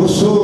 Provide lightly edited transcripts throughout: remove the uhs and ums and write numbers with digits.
حسین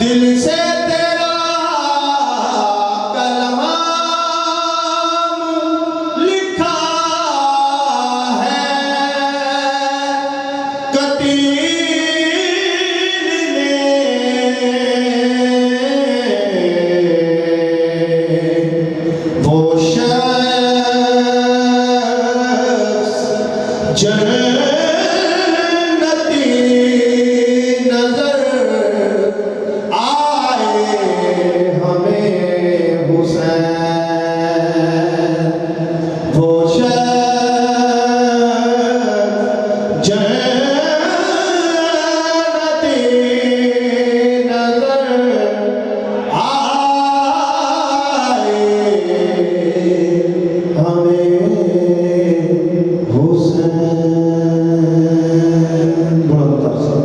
دل سے تیرا کلام لکھا ہے قتیل نے وہ شخص جنتی نظر آئے ہمیں حسین وہ شخص جنتی نظر آئے ہمیں حسین بہت افسر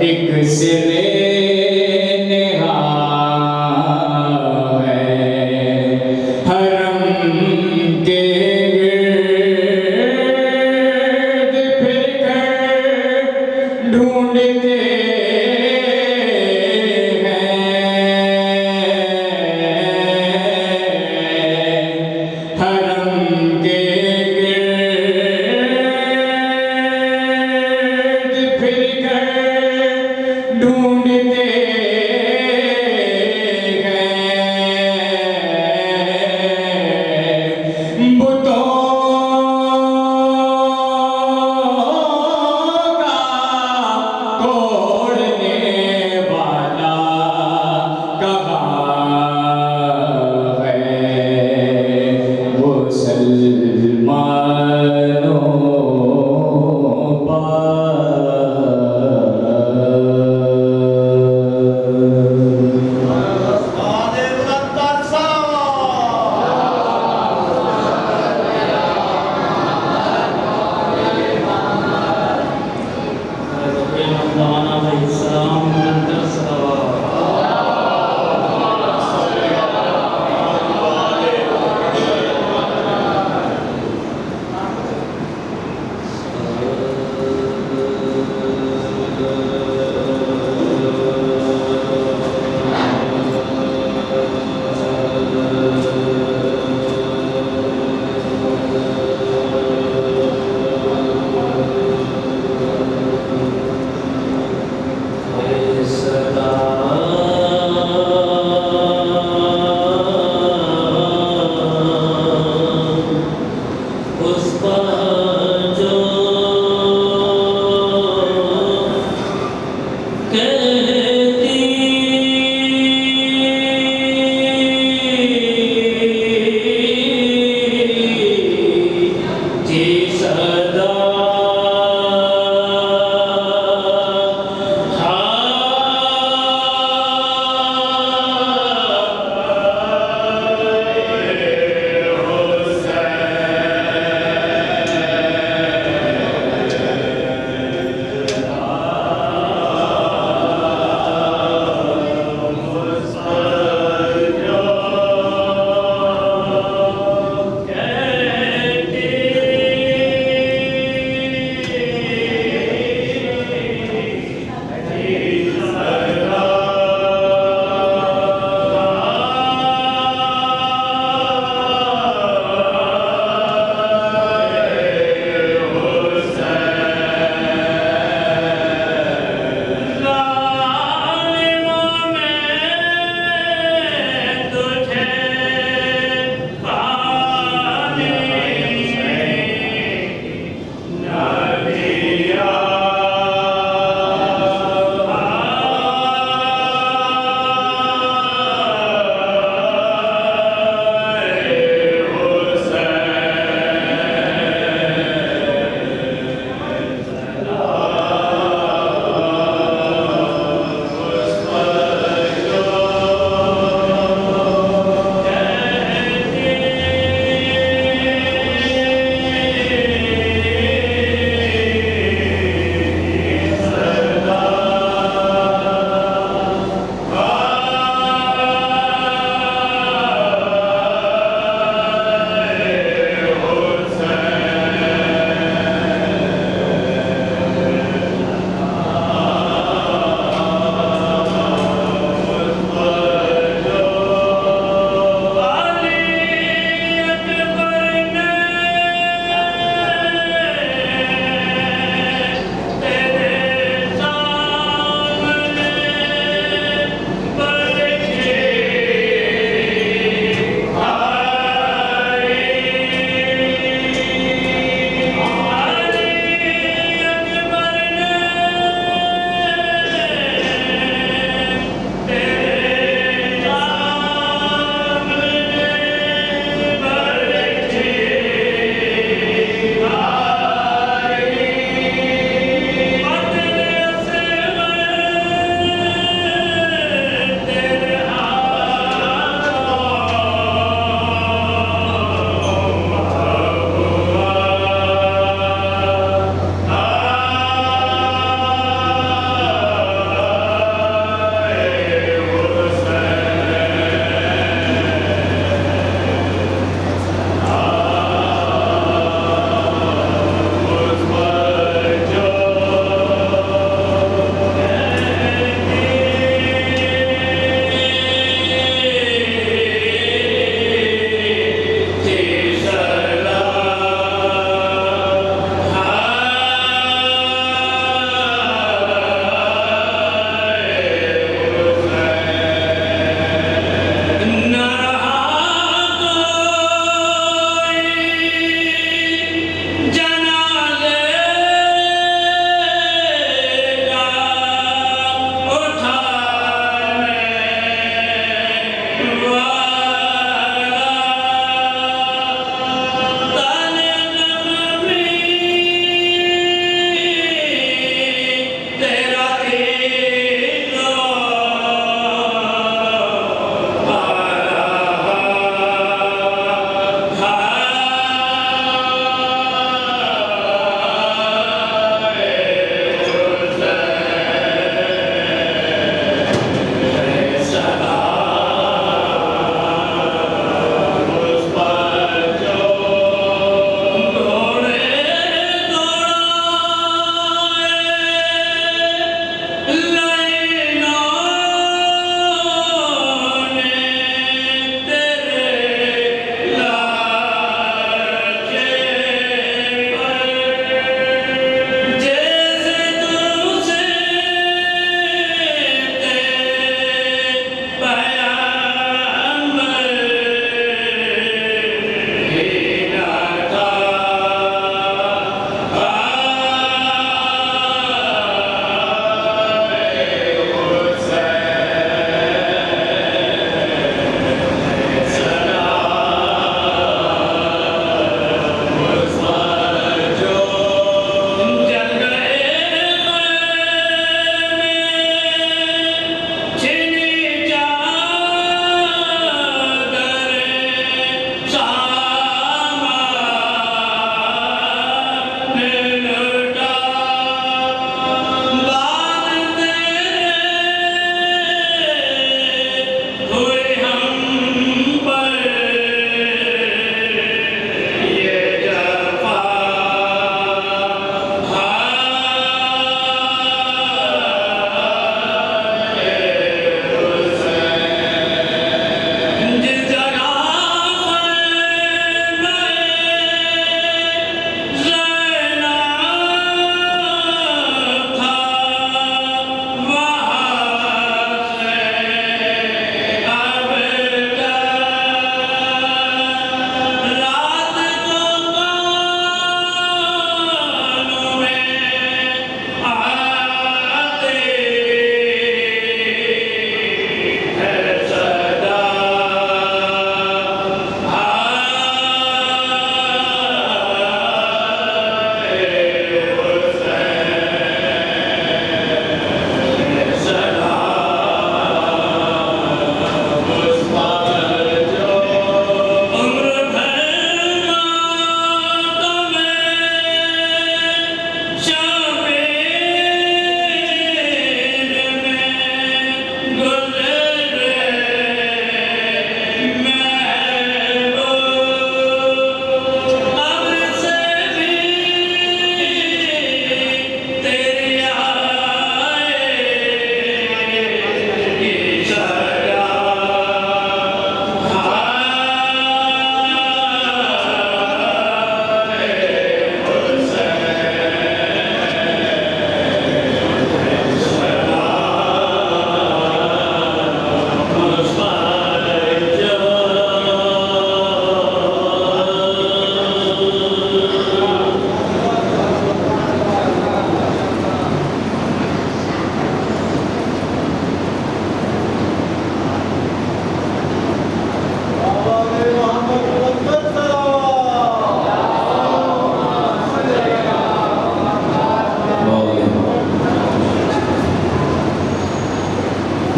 ایک سرے نہا ہے حرم کے گرد پھر کر ڈھونڈتے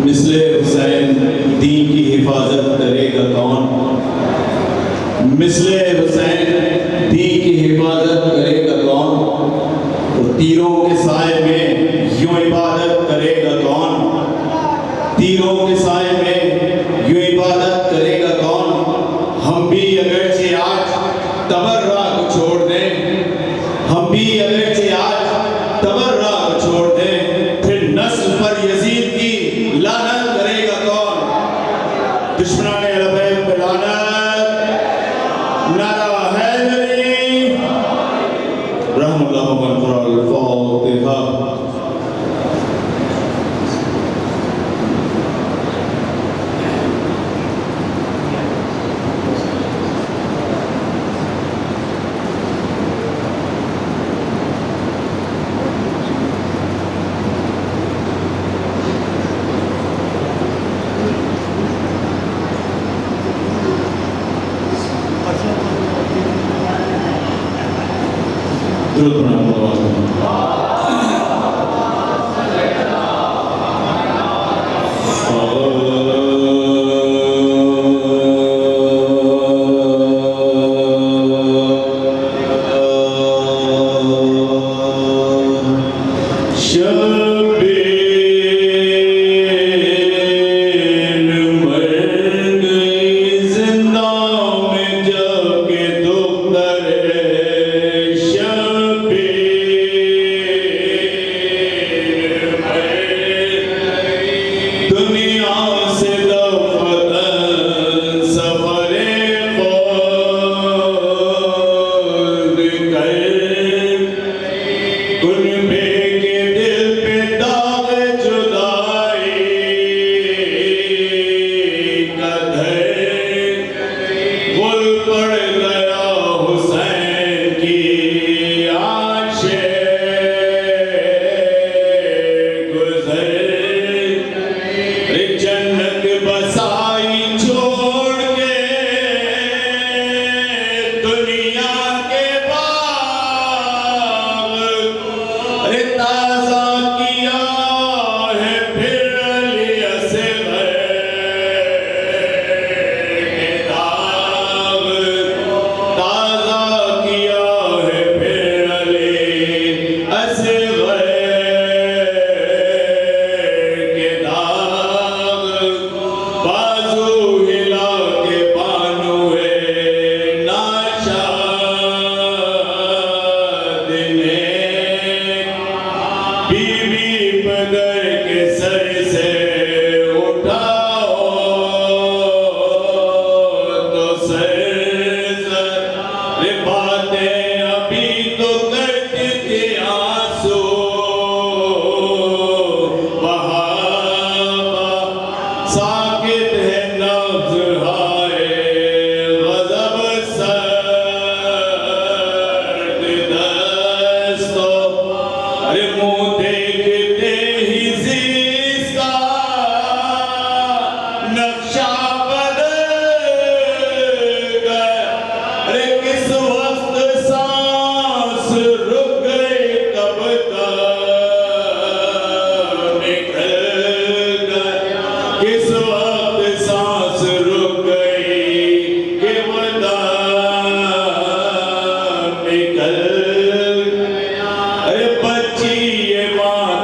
مثل حسین دین کی حفاظت کرے گا کون؟ مثل حسین دین کی حفاظت کرے گا کون؟ اور تیروں کے سائے میں یوں عبادت کرے گا کون؟ تیروں کے سائے میں یوں عبادت کرے گا کون؟ ہم بھی اگرچہ آج تبرہ کو چھوڑ دیں، ہم بھی اگرچہ آج تبرہ کو چھوڑ دیں، پھر نسل پر یزید کی لعنت کرے گا کون؟ دشمنان اہل بیت پہ لعنت، نعرہ حیدری، رحم اللہ من قرأ الفاتحہ۔ درود پڑھنا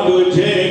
تجھے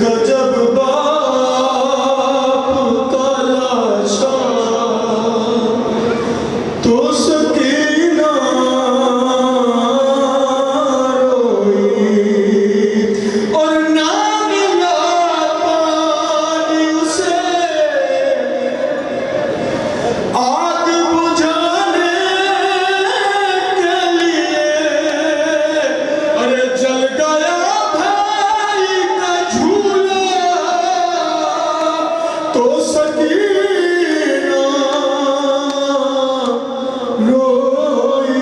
دیکھا جب باپ کا لاشا تو سکینہ روئی اور نہ ملا پانی اسے آگ بجھانے کے لیے ارے جل گیا بھائی کا جھولا تو سکینہ روئی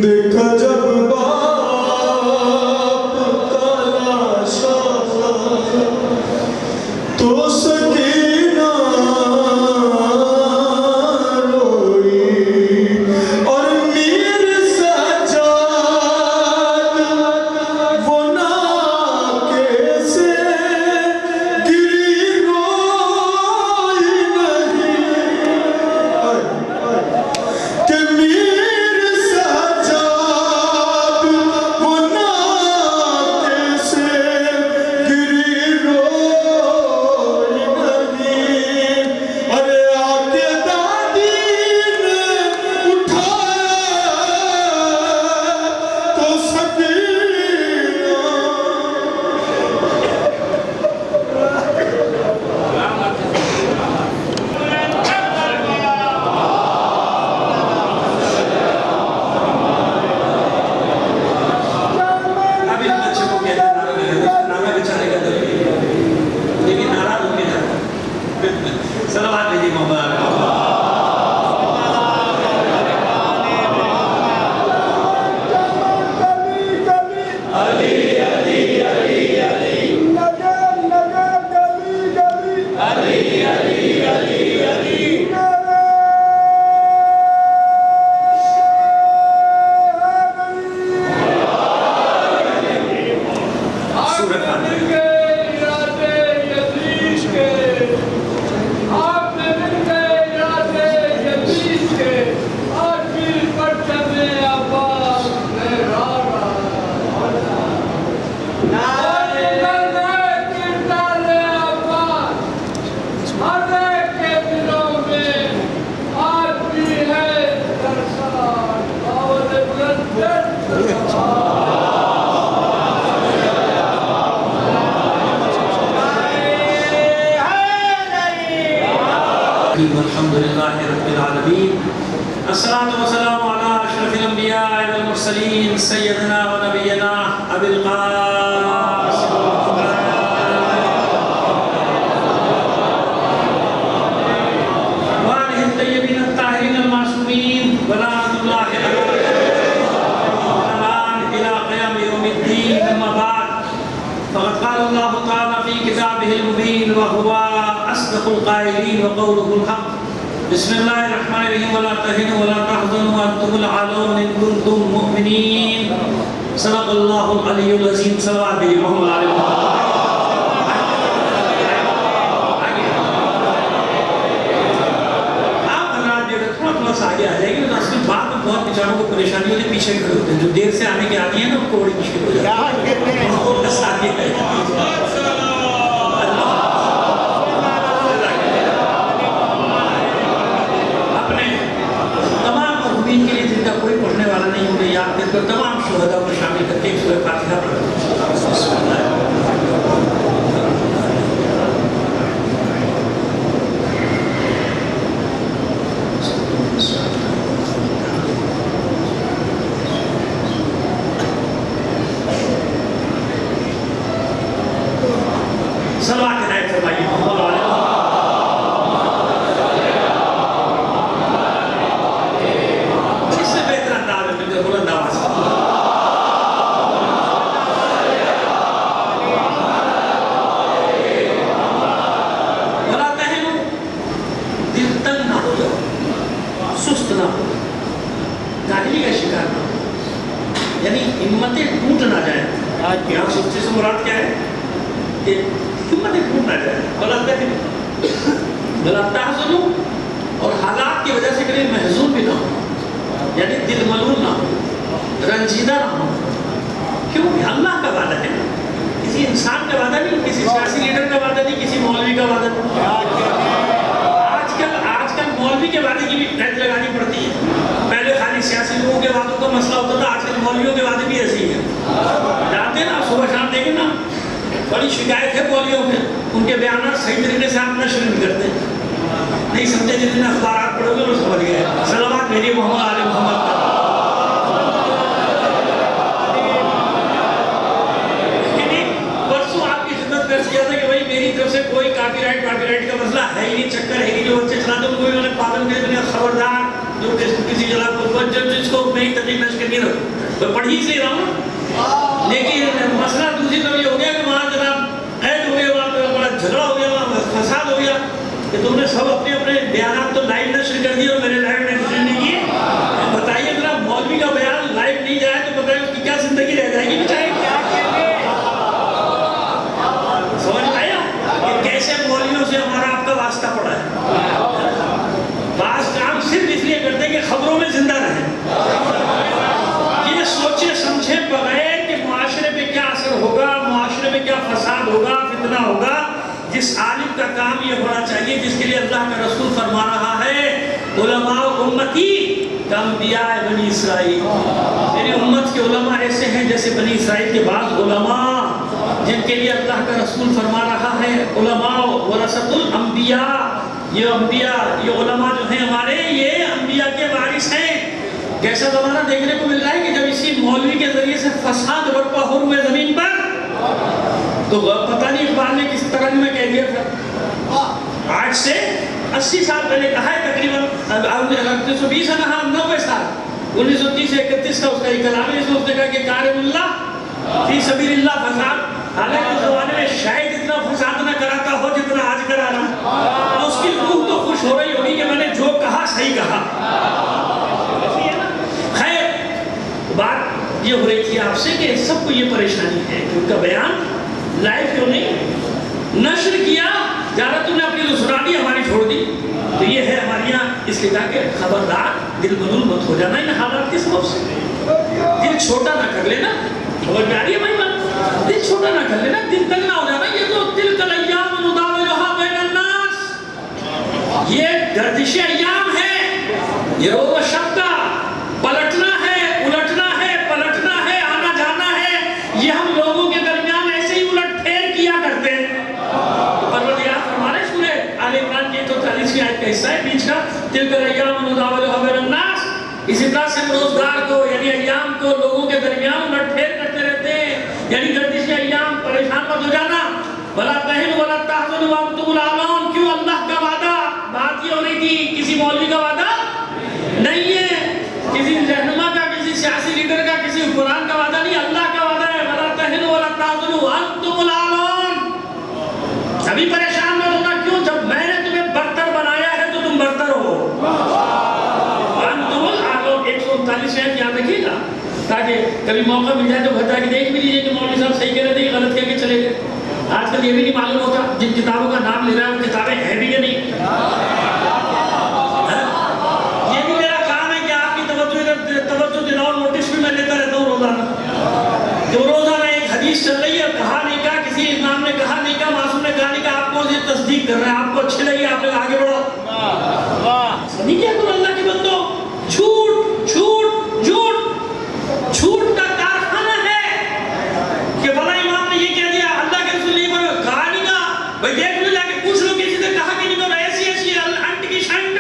دیکھا جب باپ کا لاشا تو سکینہ روئی اور میر سجاد وہ ناکے سے گری روئی نہیں کہ میر سجاد وہ ناکے سے گری روئی نہیں ارے آکے دادی نے اٹھایا تو سکینہ ابھی بچے کو کہتے ہیں نامے بچانے کا دل لیکن ناراض ہو گیا صلوات بھیجیے محمد سورہ فاتحہ والحمد لله رب العالمين الصلاة والسلام على أشرف الأنبياء والمرسلين سيدنا ونبينا أبي القاسم وآله الطيبين الطاهرين المعصومين ولعنة الله إلى قيام يوم الدين أما بعد فقد قال الله تعالى في كتابه المبين وهو أصدق القائلين وقوله الحق بسم الله الرحمن الرحيم ولا تهنوا ولا تحزنوا وأنتم الأعلون إن كنتم مؤمنين صدق الله العلي العظيم صلوات بھیجیے محمد علیہ آپ حضرات جو تھوڑا سا آگے آ جائیں گے تو اصل بات میں بہت بیچاروں کو پریشانی ہوتی ہے پیچھے کھڑے ہوتے ہیں جو دیر سے آنے کے آتی ہیں نا ان کو بڑی مشکل ہو جاتی ہے بس آگے ہے کے لیے جن کا کوئی پڑھنے والا نہیں انہیں یاد کر کر تمام شہداء کو شامل کرتے ہیں سورہ فاتحہ پڑھتے صلوات عنایت فرمائیے محمد علیہ جاہلی کا شکار نہ ہو یعنی ہمتیں ٹوٹ نہ جائیں یہاں سستی سے مراد کیا ہے کہ ہمتیں ٹوٹ نہ جائیں بلا تحزنوا اور حالات کی وجہ سے کبھی محزون بھی نہ ہو یعنی دل ملول نہ ہو رنجیدہ نہ ہو کیوں؟ اللہ کا وعدہ ہے، کسی انسان کا وعدہ نہیں، کسی سیاسی لیڈر کا وعدہ نہیں، کسی مولوی کا وعدہ نہیں۔ آج کل مولوی کے وعدے کی بھی قید لگانی پڑتی ہے۔ پہلے خالی سیاسی لوگوں کے وعدوں کا مسئلہ ہوتا تھا، آج کل مولویوں کے وعدے بھی ایسے ہی ہیں۔ جانتے ہیں نا، صبح شام دیکھیں نا، بڑی شکایت ہے مولویوں میں، ان کے بیانات صحیح طریقے سے آپ نشر نہیں کرتے، نہیں سمجھے، جتنے اخبارات پڑھو گے وہ سمجھ گئے۔ صلوات بھیجیے محمد آل محمد کا۔ پرسوں آپ کی خدمت میں کیا تھا کہ بھائی میری طرف سے کوئی کاپی رائٹ کا مسئلہ ہے ہی نہیں، چکر ہے ہی نہیں، جو بچے چلاتے ان کو بھی انہوں نے پابند کر دیا، خبردار جو کسی جگہ کو جس کو نئی تحقیق نشر کرنی رکھو، میں پڑھ ہی اس لیے رہا ہوں۔ لیکن مسئلہ دوسری طرف یہ ہو گیا کہ وہاں جناب قید ہو گیا، وہاں پہ بڑا جھگڑا ہو گیا، وہاں فساد ہو گیا کہ تم نے سب اپنے اپنے بیانات تو لائیو نشر کر دیے اور میرے لائیو نشر نہیں کیے۔ بتائیے ذرا، مولوی کا بیان لائیو نہیں جائے تو بتائیے اس کی کیا زندگی رہ جائے گی بیچارے؟ سمجھ آیا کہ کیسے مولویوں سے ہمارا آپ کا واسطہ پڑا ہے؟ بعض کام صرف اس لیے کرتے ہیں کہ خبروں میں زندہ رہیں، یہ سوچے سمجھے بغیر کہ معاشرے پہ کیا اثر ہوگا، معاشرے میں کیا فساد ہوگا، فتنہ ہوگا۔ جس عالم کا کام یہ ہونا چاہیے جس کے لیے اللہ کا رسول فرما رہا ہے علماء امتی کانبیاء بنی اسرائیل، میری امت کے علماء ایسے ہیں جیسے بنی اسرائیل کے بعض علماء جن کے لیے اللہ کا رسول فرما رہا ہے علماء ورثۃ الانبیاء، یہ انبیاء، یہ علماء جو ہیں ہمارے، یہ انبیاء کے وارث ہیں۔ کیسا زمانہ دیکھنے کو مل رہا ہے کہ جب اسی مولوی کے ذریعے سے فساد برپا ہو ہوئے زمین پر، تو پتہ نہیں اقبال نے کس طرح میں کہہ دیا تھا، آج سے 80 سال پہلے کہا ہے، تقریباً 1920 ہے نا، 90 سال، 1930 سے 31 کا اس کا ایک کلام ہے، اس میں اس نے کہا کہ کارم اللہ فی سبیل اللہ فساد، حالانکہ اس زمانے میں شاید اتنا فساد نہ کراتا ہو جتنا آج کرا رہا، اس کی روح تو خوش ہو رہی ہوگی کہ میں نے جو کہا صحیح کہا۔ خیر، بات یہ ہو رہی تھی آپ سے کہ سب کو یہ پریشانی ہے کہ ان کا بیان لائیو کیوں نہیں نشر کیا جا رہا، تم نے اپنی تو سنا دی، ہماری چھوڑ دی۔ تو یہ ہے ہمارے یہاں اس لیے کہا کہ خبردار دل ملول مت ہو جانا ان حالات کے سبب سے، دل چھوٹا نہ کر لینا، سمجھ میں آ رہی ہے بھائی بات؟ دل چھوٹا نہ کر لینا، دل تنگ نہ ہو جانا، یہ تو تلک الایام نداولها بین الناس، یہ گردش ایام ہے، یہ روز و شب کا پلٹنا ہے، الٹنا ہے، پلٹنا ہے، آنا جانا ہے، یہ ہم لوگوں کے درمیان ایسے ہی الٹ پھیر کیا کرتے ہیں۔ پروردگار فرما رہے سورہ آل عمران کی 40ویں آیت کا حصہ ہے بیچ کا، تلک الایام نداولها بین الناس، اسی طرح سے روزگار کو یعنی ایام کو لوگوں کے درمیان الٹ پھیر کرتے رہتے ہیں، یعنی گردش ایام، پریشان مت ہو جانا، ولا تہنوا ولا تحزنوا وانتم الاعلون۔ کیوں؟ اللہ کا وعدہ، بات یہ ہو رہی تھی کسی مولوی کا وعدہ نہیں ہے، کسی رہنما کا، کسی سیاسی لیڈر کا، کسی حکمران کا وعدہ نہیں، اللہ کا وعدہ ہے، ولا تہنوا ولا تحزنوا وانتم الاعلون۔ ابھی پریشان مت ہونا، کیوں؟ جب میں نے تمہیں برتر بنایا ہے تو تم برتر ہو۔ وانتم الاعلون، 139 آیت یاد رکھیے گا تاکہ کبھی موقع مل جائے تو گھر جا کے دیکھ بھی لیجیے کہ مولوی صاحب صحیح کہہ رہے تھے کہ غلط کہہ کے چلے گئے۔ آج کل یہ بھی نہیں معلوم ہوتا جن کتابوں کا نام لے رہا ہے وہ کتابیں ہیں بھی یا نہیں۔ یہ بھی میرا کام ہے کہ آپ کی توجہ دلاؤ، نوٹس بھی میں لیتا رہتا ہوں روزانہ، کہ روزانہ ایک حدیث چل رہی ہے، کہا نہیں کہا، کسی امام نے کہا نہیں کہا، معصوم نے کہا نہیں کہا، آپ کو یہ تصدیق کر رہے ہیں، آپ کو اچھی لگی، آپ لوگ آگے بڑھو۔ نہیں کیا تم اللہ کے بندو، جھوٹ جھوٹ جھوٹ جھوٹ کا کارخانہ ہے کہ بڑا امام نے یہ کہہ دیا، اللہ کے رسول نے کہا نہیں کہا، بھائی دیکھ لو جا کے پوچھ لو کسی نے کہا کہ نہیں کہا، ایسی ایسی انٹ کی شنٹ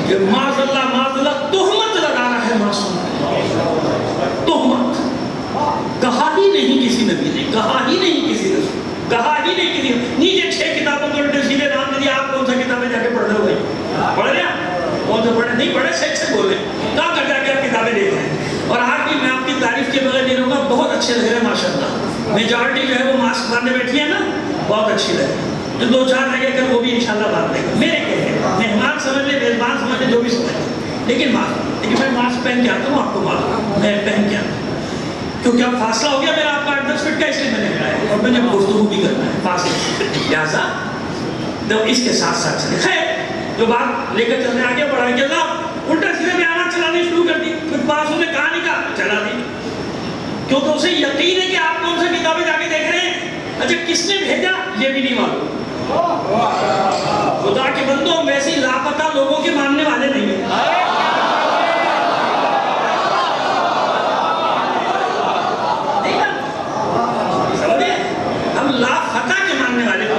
کہ معاذ اللہ تہمت لگا رہا ہے معصوم، تہمت، کہا ہی نہیں کسی نبی نے، کہا ہی نہیں کسی رسول، کہا ہی نہیں کسی، نیچے 6 کتابوں کے الٹے سیدھے نام دیا، آپ کون سا کتابیں جا کے پڑھ رہے ہو بھائی؟ پڑھ رہے ہیں؟ کون سا پڑھے؟ نہیں پڑھے، سے بولے، کہاں کر جا کے آپ کتابیں دیکھ رہے ہیں؟ اور آج بھی میں آپ کی تعریف کے بغیر نہیں رہوں گا، بہت اچھے لگ رہے ہیں ماشاءاللہ، میجارٹی جو ہے وہ ماسک باندھے بیٹھی ہے نا، بہت اچھی لگے، جو 2-4 لگے کر وہ بھی انشاءاللہ باندھ لیں گے، میرے کہے مہمان سمجھ لے، میزبان سمجھ لے، جو بھی سمجھ لے، لیکن میں ماسک پہن کے آتا ہوں، آپ کو معلوم میں پہن کے آتا ہوں، کیونکہ اب فاصلہ ہو گیا میرا آپ کا 8-10 فٹ کا، اس لیے میں نے لگایا اور میں نے گفتگو بھی کرنا ہے فاصلے، لہٰذا تو اس کے ساتھ ساتھ چلے۔ خیر، جو بات لے کر چلنے آگے بڑھائیں گے، اللہ الٹا سیدھے بیانات چلانے شروع کر دی، کچھ معصوم نے کہا نہیں کہا چلا دی، کیونکہ اسے یقین ہے کہ آپ کون سا کتابیں جا کے دیکھ رہے ہیں. اچھا کس نے بھیجا یہ بھی نہیں معلوم. خدا کے بندوں ہم ویسے لاپتہ لوگوں کے ماننے والے نہیں ہیں. سمجھے ہم لاپتہ کے ماننے والے ہیں.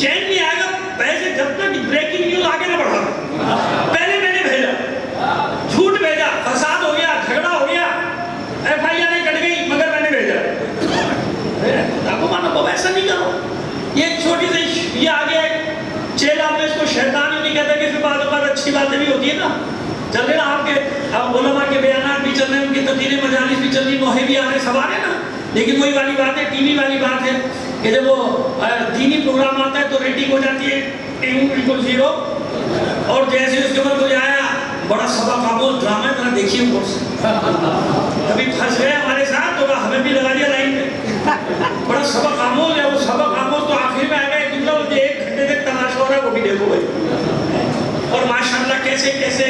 چین نہیں آئے گا پیسے جب تک بریکنگ نیوز آگے نہ بڑھا. پہلے میں نے بھیجا, جھوٹ بھیجا, فساد ہو گیا, جھگڑا ہو گیا, ایف آئی آر کٹ گئی, مگر میں نے بھیجا. آپ کو مانو ویسا نہیں کرو. یہ ایک چھوٹی سی یہ آگے چیلا میں اس کو شیطان ہی نہیں کہتا کہ پھر بعض اوقات اچھی باتیں بھی ہوتی ہے نا. چل رہے نا آپ کے علماء کے بیانات بھی چل رہے ہیں, ان کی تقریریں مجالس بھی چل رہی, موہے بھی آ رہے, سب آ رہے نا. لیکن وہی والی بات ہے, ٹی وی والی بات ہے کہ جب وہ دینی پروگرام آتا ہے تو ریٹنگ ہو جاتی ہے بالکل 0, اور جیسے اس کے اوپر کوئی آیا بڑا سبق آموز ڈرامہ ہے, ذرا دیکھیے کورس. کبھی پھنس گئے ہمارے ساتھ تو ہمیں بھی لگا دیا لائن پہ. بڑا سبق آموز ہے وہ, سبق آموز تو آخر میں آ گئے کہ 1 گھنٹے تک تماشا ہو رہا ہے, وہ بھی دیکھو بھائی. اور ماشاءاللہ کیسے کیسے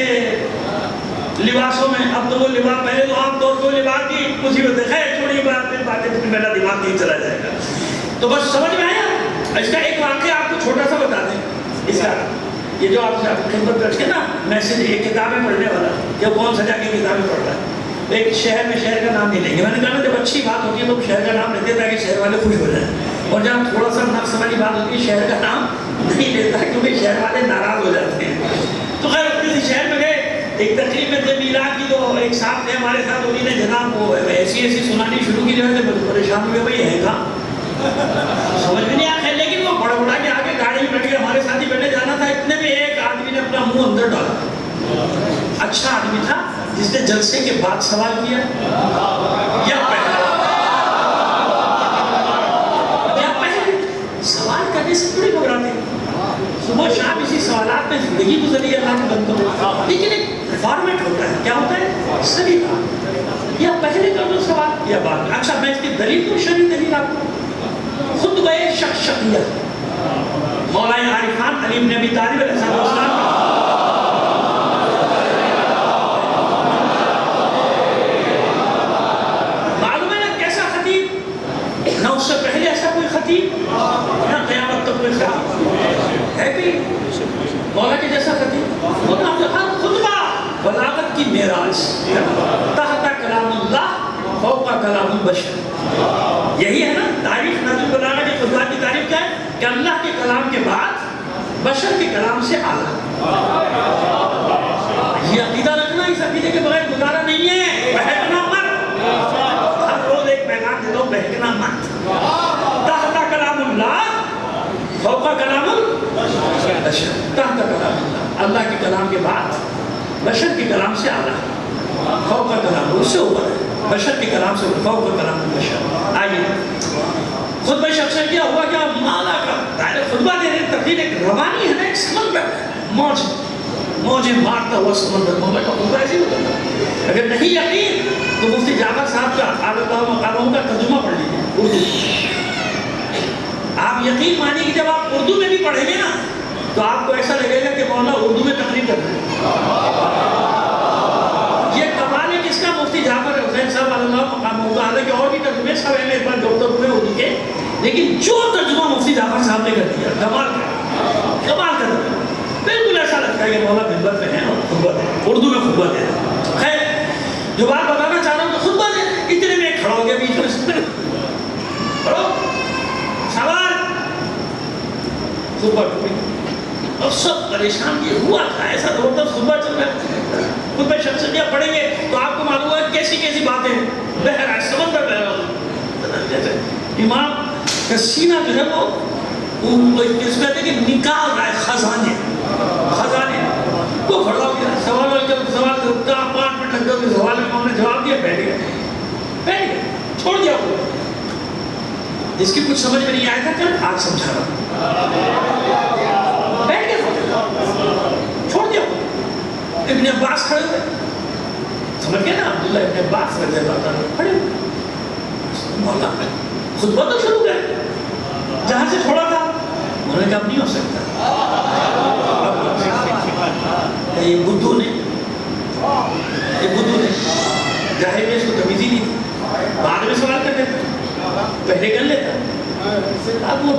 لباسوں میں, اب تو وہ لباس پہلے تو عام طور پر لباس کی مصیبت ہے. خیر چھوڑی باتیں میرا دماغ نہیں چلا جائے گا. تو بس سمجھ میں آیا. اس کا ایک واقعہ آپ کو چھوٹا سا بتا دیں. اس کا یہ جو آپ خدمت رکھ کے نا میسج, یہ کتابیں پڑھنے والا کہ کون سا جا کے کتابیں پڑھ رہا ہے. ایک شہر میں شہر کا نام نہیں لیں گے. میں نے کہا نا جب اچھی بات ہوتی ہے تو شہر کا نام لیتے ہیں تاکہ شہر والے خوش ہو جائیں, اور جب تھوڑا سا نقص والی بات ہوتی ہے شہر کا نام نہیں لیتا کیونکہ شہر والے ناراض ہو جاتے ہیں. تو خیر کسی شہر میں گئے, ایک تقریب میں تھے میلاد کی, تو ایک صاحب تھے ہمارے ساتھ, انہیں نے جناب وہ ایسی سنانی شروع کی, جو ہے پریشان ہوئے بھائی ہے کہاں, سمجھ میں نہیں آیا. لیکن وہ بڑا بڑا کے آگے گاڑی میں بیٹھ کے ہمارے ساتھ ہی بیٹھے جانا تھا. اتنے میں ایک آدمی نے اپنا منہ اندر ڈالا. اچھا آدمی تھا جس نے جلسے کے بعد سوال کیا یا پہلے سوال کرنے سے تھوڑی گھبراتے. صبح شام اسی سوالات میں زندگی گزری ہے اللہ کے بندوں. لیکن ایک فارمیٹ ہوتا ہے, کیا ہوتا ہے, سلیقہ. یا پہلے کر دو سوال یا بعد میں. اچھا میں اس کی دلیل تو شرعی دلیل آپ کو خطبہ شخصیہ مولانا عارفان علی بن ابی طالب علیہ السلام. معلوم ہے نا کیسا خطیب, نہ اس سے پہلے ایسا کوئی خطیب, نہ قیامت تک کوئی خطیب ہے کوئی مولا کے جیسا خطیب. ہر خطبہ بلاغت کی معراج, تحت کلام اللہ فوق کلام البشر. یہی ہے نا تعریف نظم البلاغہ کے خطبہ کی تعریف کیا ہے کہ اللہ کے کلام کے بعد بشر کے کلام سے اعلیٰ. یہ عقیدہ رکھنا, اس عقیدے کے بغیر گزارا نہیں ہے. بہکنا مت, ہر روز ایک پیغام دے دو, بہکنا مت. تحت کلام اللہ فوق کلام البشر. تحت کلام اللہ, اللہ کے کلام کے بعد بشر کے کلام سے اعلیٰ, فوق کلام اس سے اوپر ہے, بشر کے کلام سے فوق کلام البشر. آئیے خطبہ شخصیہ کیا ہوا, کیا مالا کا دائرہ خطبہ دے رہے. تقریر ایک روانی ہے نا, ایک سمندر موجیں مارتا ہوا سمندر. مولا کا خطبہ ایسے ہوتا ہے. اگر نہیں یقین تو مفتی جعفر صاحب کا عالم مقاموں کا ترجمہ پڑھ لیجیے اردو. آپ یقین مانیے کہ جب آپ اردو میں بھی پڑھیں گے نا تو آپ کو ایسا لگے گا کہ مولا اردو میں تقریر کر رہے ہیں. یہ کمال ہے کس کا, مفتی جعفر حسین صاحب اللہ مقاموں کا. حالانکہ اور بھی ترجمے سب ہیں میرے پاس ڈاکٹر ہوئے اردو کے, لیکن جو ترجمہ مفتی جعفر صاحب نے کر دیا کمال کر دیا. بالکل ایسا لگتا ہے کہ مولا منبر پہ ہیں اور خطبہ دے, اردو میں خطبہ دے. خیر جو بات بتانا چاہ رہا ہوں کہ خطبہ دے, اتنے میں کھڑا ہو گیا بیچ میں, پڑھو سوال, خطبہ ٹوٹی. اور سب پریشان یہ ہوا تھا, ایسا زبردست خطبہ چل رہا ہے. خطبہ شخصیہ پڑھیں گے تو آپ کو معلوم ہے کیسی کیسی باتیں بہہ رہا ہے, سمندر بہہ رہا ہے. جیسے امام کا سینہ جو ہے وہ اس میں کہ نکال رہا ہے خزانے. وہ کھڑا ہو گیا, سوال کرتا 5 منٹ لگ گئے, سوال میں انہوں نے جواب دیا, بیٹھ گیا, چھوڑ دیا. اس کی کچھ سمجھ میں نہیں آیا تھا, کل آج سمجھا رہا ہوں. بیٹھ گیا, چھوڑ دیا. ابن عباس کھڑے ہوئے, سمجھ گئے نا, عبداللہ ابن عباس رضی اللہ تعالیٰ کھڑے ہوئے. مولانا خطبہ تو شروع کر جہاں سے چھوڑا تھا. انہوں نے کہا اب نہیں ہو سکتا. یہ بدھو نے ظاہر میں اس کو تمیز ہی نہیں تھی, بعد میں سوال کر لیتا, پہلے کر لیتا. اب وہ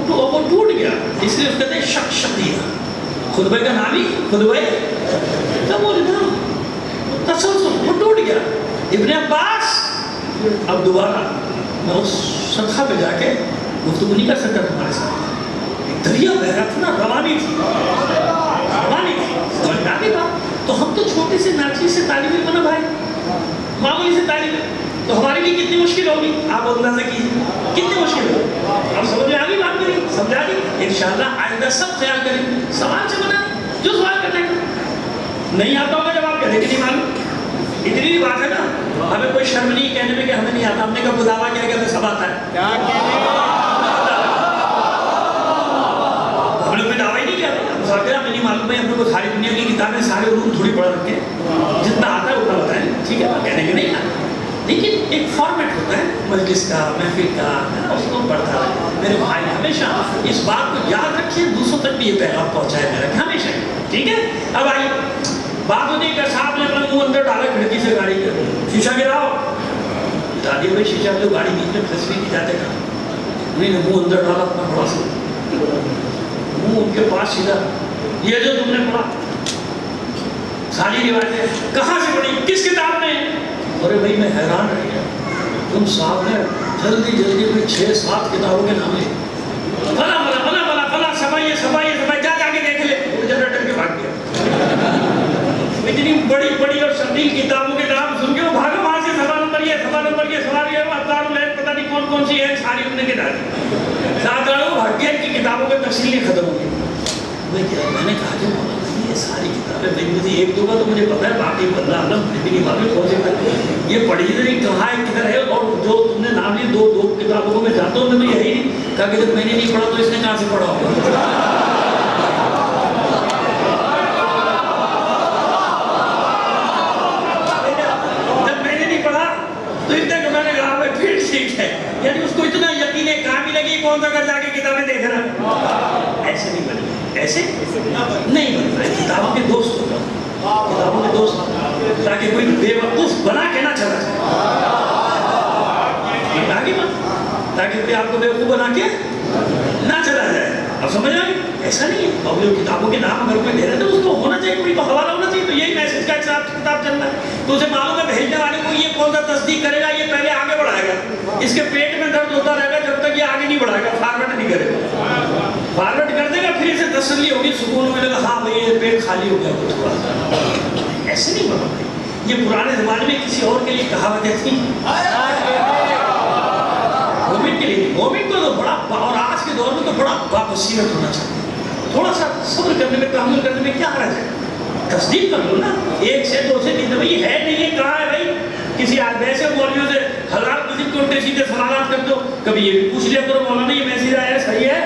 ٹوٹ گیا, اس لیے اس کہتے ہیں شک شقیہ. خطبہ کا نام ہی خطبہ تسلسل, وہ ٹوٹ گیا. ابن عباس اب دوبارہ میں اس سطح پہ جا کے گفتگو نہیں کر سکتا تمہارے ساتھ. دریا بہ رہا تھا نا, روانی تھی, سمجھ میں آ گئی بات. تو ہم تو چھوٹے سے ناچی سے تعلیم علم نا بھائی, معمولی سے تعلیم, تو ہمارے لیے کتنی مشکل ہوگی آپ اندازہ کیجیے, کتنی مشکل ہوگی. اب سمجھ میں آ گئی بات میری, سمجھا دی. انشاءاللہ آئندہ سب خیال کریں, سوال سے بنا جو سوال کرنے کا نہیں آتا ہوگا جب آپ کہتے کہ نہیں معلوم. اتنی بھی بات ہے نا, ہمیں کوئی شرم نہیں کہنے میں کہ ہمیں نہیں آتا. ہم نے کہا خداوا کیا کہتے سب آتا ہے, ہم نے کوئی دعویٰ ہی نہیں کیا. مذاکرہ ہمیں نہیں معلوم ہے, ہم نے کو ساری دنیا کی کتابیں سارے علوم تھوڑی پڑھ رکھے, جتنا آتا ہے اتنا بتائیں, ٹھیک ہے, کہنے کے نہیں آتا. لیکن ایک فارمیٹ ہوتا ہے مجلس کا, محفل کا, اس کو پڑھتا ہے. میرے بھائی ہمیشہ اس بات کو یاد رکھیے, دوسروں تک بھی یہ پیغام پہنچائے میرا کہ ہمیشہ, ٹھیک ہے. اب آئیے بات ہوتی ہے کہ صاحب نے اپنا منہ اندر ڈالا کھڑکی سے گاڑی کے, شیشہ گراؤ. بتا دیے بھائی شیشہ تو گاڑی بیچ میں پھنس بھی نہیں جاتے کا. انہیں نے منہ اندر ڈالا اپنا بڑا سا, منہ ان کے پاس سیدھا. یہ جو تم نے پڑھا ساری روایتیں کہاں سے پڑھی, کس کتاب میں؟ ارے بھائی میں حیران رہ گیا, تم صاحب نے جلدی میں 6-7 کتابوں کے نام لے, فلا سمائیے جا کے دیکھ لے. وہ جنریٹر کے بھاگ گیا. اتنی بڑی اور سنگین کتابوں کے نام سن کے وہ بھاگا وہاں سے. سوال نمبر یہ پتہ نہیں کون سی ہے, ساری انہوں نے ڈالی. ساتھ وہ بھاگ گیا کہ کتابوں کی تفصیل ختم ہو گئی. میں نے کہا کہ یہ ساری کتابیں مجھے 1-2 کا تو مجھے پتا ہے, باقی بدلا عالم بھی نہیں معلوم کون سے یہ پڑھی نہیں, کہاں ہے کدھر ہے. اور جو تم نے نام لی 2 کتابوں کو میں جانتا ہوں, میں تو یہی نہیں کہا کہ جب میں نے نہیں پڑھا تو اس نے کہاں سے پڑھا ہوگا. جب میں نے نہیں پڑھا تو اتنے کہ میں نے کہا میں پھر ٹھیک ہے, یعنی اس کو اتنا یقین ہے کامل ہے کہ کون سا کر جا کے کتابیں دیکھ رہا ہے. ایسے نہیں بنے, ایسے نہیں بنتا. کتابوں کے دوست ہوگا, کتابوں کے دوست, تاکہ کوئی بے وقوف بنا کے نہ چلا جائے, تاکہ کوئی آپ کو بے وقوف بنا کے نہ چلا جائے. اب سمجھ آئے ایسا نہیں ہے. اب جو کتابوں کے نام اگر کوئی دے رہے تو اس کو ہونا چاہیے, کوئی تو حوالہ ہونا چاہیے. تو یہی میسج کا کتاب چل رہا ہے, تو اسے معلوم ہے بھیجنے والے کو یہ کون سا تصدیق کرے گا, یہ پہلے آگے بڑھائے گا. اس کے پیٹ میں درد ہوتا رہے گا جب تک یہ آگے نہیں بڑھائے گا, فارورڈ نہیں کرے گا. فارورڈ کر دے گا, پھر اسے تسلی ہوگی, سکون ملے گا, ہاں بھائی یہ پیٹ خالی ہو گیا کچھ ہوا. ایسے نہیں بنا. یہ پرانے زمانے میں کسی اور کے لیے کہاوتیں تھیں, مومن کے لیے. مومن کو تو بڑا, اور آج کے دور میں تو بڑا باصیرت ہونا چاہیے. تھوڑا سا صبر کرنے میں, تحمل کرنے میں کیا حرج ہے. تصدیق کر لو نا, 1 سے 2 سے 3 بھائی ہے نہیں ہے, کہاں ہے بھائی. کسی ویسے مولویوں سے ہزار قسم کے الٹے سیدھے سوالات کرتے ہو, کبھی یہ بھی پوچھ لیا کرو مولانا یہ میسج آیا ہے صحیح ہے,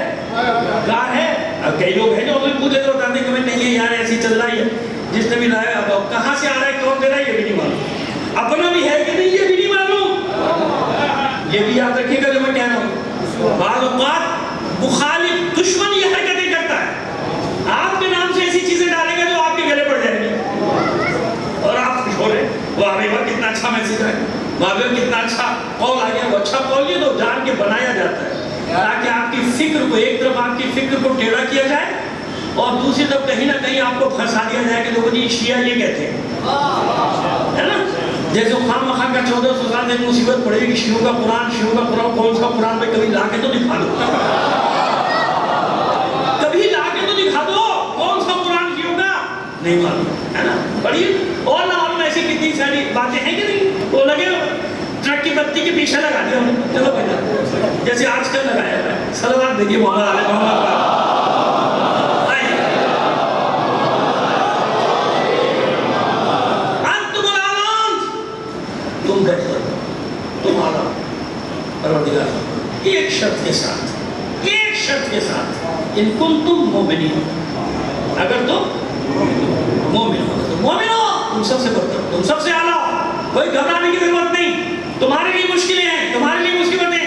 کہاں ہے. اب کئی لوگ ہیں جو بھی پوچھ لیتے بتاتے کہ نہیں ہے یار ایسی چل رہا ہے, جس نے بھی لایا اب کہاں سے آ رہا ہے, کون دے رہا ہے, یہ بھی نہیں معلوم. اپنا بھی ہے کہ نہیں یہ بھی نہیں معلوم. یہ بھی یاد رکھیے گا جو میں کہہ رہا ہوں. بعض اوقات مخالف دشمن یہ حرکتیں کرتا ہے, آپ کے نام سے ایسی چیزیں ڈالے گا جو آپ کے گلے پڑ جائیں گے, اور آپ خوش ہو رہے ہیں. واہ بھائی واہ کتنا اچھا میسج ہے, واہ بھائی کتنا اچھا قول آ گیا. وہ اچھا قول یہ تو جان کے بنایا جاتا ہے تاکہ آپ کی فکر کو, ایک طرف آپ کی فکر کو ٹیڑھا کیا جائے, اور دوسری طرف کہیں نہ کہیں آپ کو پھنسا دیا جائے کہ لوگوں جی شیعہ یہ کہتے ہیں, ہے نا. جیسے خام مخان کا 1400 سال ایک مصیبت پڑے گی, شیعوں کا قرآن کون سا قرآن پہ کبھی لا کے تو دکھا دو, کبھی لا کے تو دکھا دو کون سا قرآن شیعوں کا نہیں معلوم, ہے نا. پڑھیے اور نہ اور ایسی کتنی ساری باتیں ہیں کہ نہیں. وہ لگے ٹرک کی بتی کے پیچھے لگا دیا, چلو بھائی جیسے آج کل لگایا ہے. صلوات دیجیے مولا علیہ محمد. تمہارا پروردگار ایک شرط کے ساتھ ان کنتم مومنین, اگر تم مومن ہو تو مومن ہو, تم سب سے برتر, تم سب سے اعلیٰ, کوئی گھبرانے کی ضرورت نہیں. تمہارے لیے مشکلیں ہیں, تمہارے لیے مصیبتیں,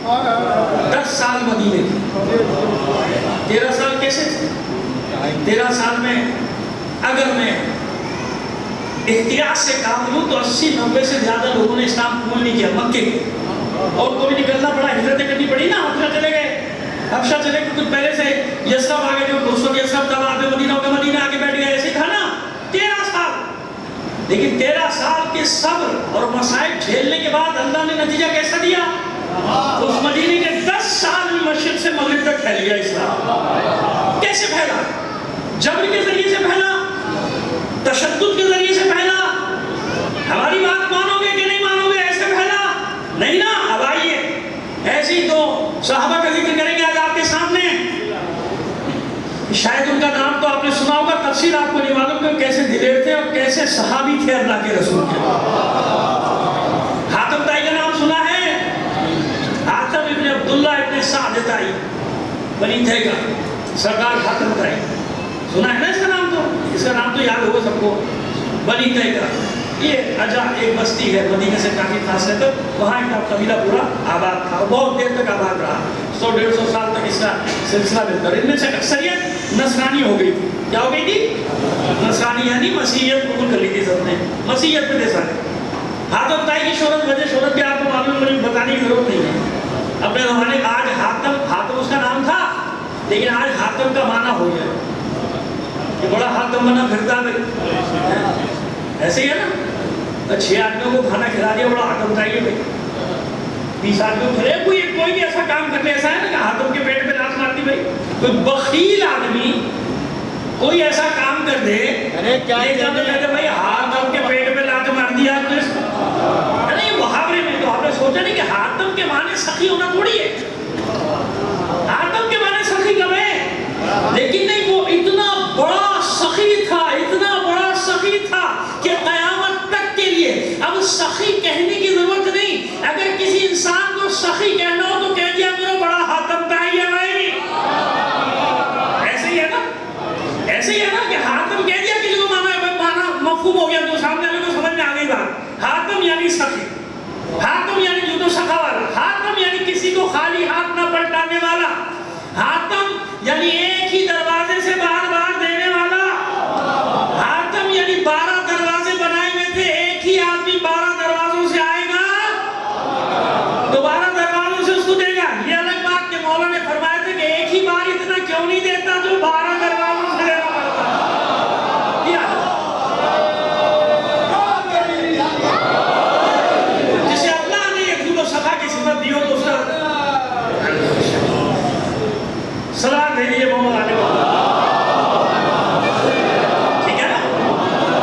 10 سال مدینے کے، 13 سال کیسے تھے؟ 13 سال میں اگر میں احتیاط سے کام لوں تو 80-90 سے زیادہ لوگوں نے اسلام قبول نہیں کیا مکے کے، اور کو بھی نکلنا پڑا، ہجرتیں کرنی پڑی نا، حبشہ چلے گئے، حبشہ چلے گئے، کچھ پہلے سے یسرب آگے جو دوستوں کے یسرب تھا وہاں پہ مدینہ ہو گیا، مدینہ آگے بیٹھ گئے، ایسے تھا نا 13 سال۔ لیکن 13 سال کے صبر اور مصائب جھیلنے کے بعد اللہ نے نتیجہ کیسا دیا؟ اس مدینے کے 10 سال میں مشرق سے مغرب تک پھیل گیا اسلام۔ کیسے پھیلا؟ جبر کے ذریعے سے پھیلا، تشدد کے ذریعے سے پھیلا، ہماری بات مانو گے کہ نہیں مانو گے ایسے پھیلا؟ نہیں نا، اب آئیے ایسے ہی تو صحابہ کا ذکر کریں گے آج آپ کے سامنے، شاید ان کا نام تو آپ نے سنا ہوگا، تفصیل آپ کو نہیں معلوم کہ کیسے دلیر تھے اور کیسے صحابی تھے اللہ کے رسول کے۔ حاتم طائی کا نام سنا ہے؟ حاتم ابن عبداللہ ابن سعد طائی، بنی تھے کا سردار حاتم طائی، سنا ہے نا اس کا نام؟ تو اس کا نام تو یاد ہوگا سب کو، بنی تھے کا۔ یہ عجا ایک بستی ہے مدینہ سے کافی فاصلے پر، وہاں ایک قبیلہ پورا آباد تھا اور بہت دیر تک آباد رہا، 100-150 سال تک اس کا سلسلہ ملتا رہا۔ ان میں سے اکثریت نصرانی ہو گئی تھی۔ کیا ہو گئی تھی؟ نصرانی، یعنی مسیحیت قبول کر لی تھی سب نے، مسیحیت میں دے سارے۔ حاتم طائی کی شہرت، وجہ شہرت بھی آپ کو معلوم، مجھے بتانے کی ضرورت نہیں ہے اپنے زمانے۔ آج حاتم اس کا نام تھا، لیکن آج حاتم کا معنی ہو گیا کہ بڑا حاتم بنا پھرتا ہے، ایسے ہی ہے نا۔ 6 آدمیوں کو کھانا کھلا دیا، بڑا حاتم طائی ہے بھائی، 20 آدمیوں کھلے، کوئی بھی ایسا کام کرنے، ایسا ہے نا کہ حاتم کے پیٹ پہ لات مارتی بھائی، کوئی بخیل آدمی کوئی ایسا کام کر دے، کہتے بھائی حاتم کے پیٹ پہ لات مار دیا، نہیں محاورے میں تو آپ نے سوچا نہیں کہ حاتم کے معنی سخی ہونا تھوڑی ہے، حاتم کے معنی سخی کب ہے؟ لیکن نہیں، وہ اتنا بڑا سخی تھا، اتنا بڑا سخی تھا کہ قیامت تک کے لیے اب سخی کہنے کی ضرورت نہیں، اگر کسی انسان کو سخی کہنا ہو تو کہہ دیا کرو بڑا حاتم طائی ہے بھائی، ایسے ہی ہے نا، ایسے ہی ہے نا کہ حاتم کہہ دیا کسی کو مانا مفہوم ہو گیا، تو سامنے والے کو سمجھ میں آ گئی بات۔ حاتم یعنی سخی، حاتم یعنی جو تو سخا والا، حاتم یعنی کسی کو خالی ہاتھ نہ پلٹانے والا، حاتم یعنی ایک ہی دروازے سے بار بار دینے والا، حاتم یعنی 12 دروازے بنائے ہوئے تھے، ایک ہی آدمی 12 دروازوں سے آئے گا تو 12 دروازوں سے اس کو دے گا۔ یہ الگ بات کہ مولا نے فرمایا تھا کہ ایک ہی بار اتنا کیوں نہیں دیتا جو 12 دروازوں سے دینا پڑتا۔ جسے اللہ نے ایک دو صفحہ کی صفت دی ہو تو اس کا سلام دے دیجئے محمد آنے والا، ٹھیک ہے نا؟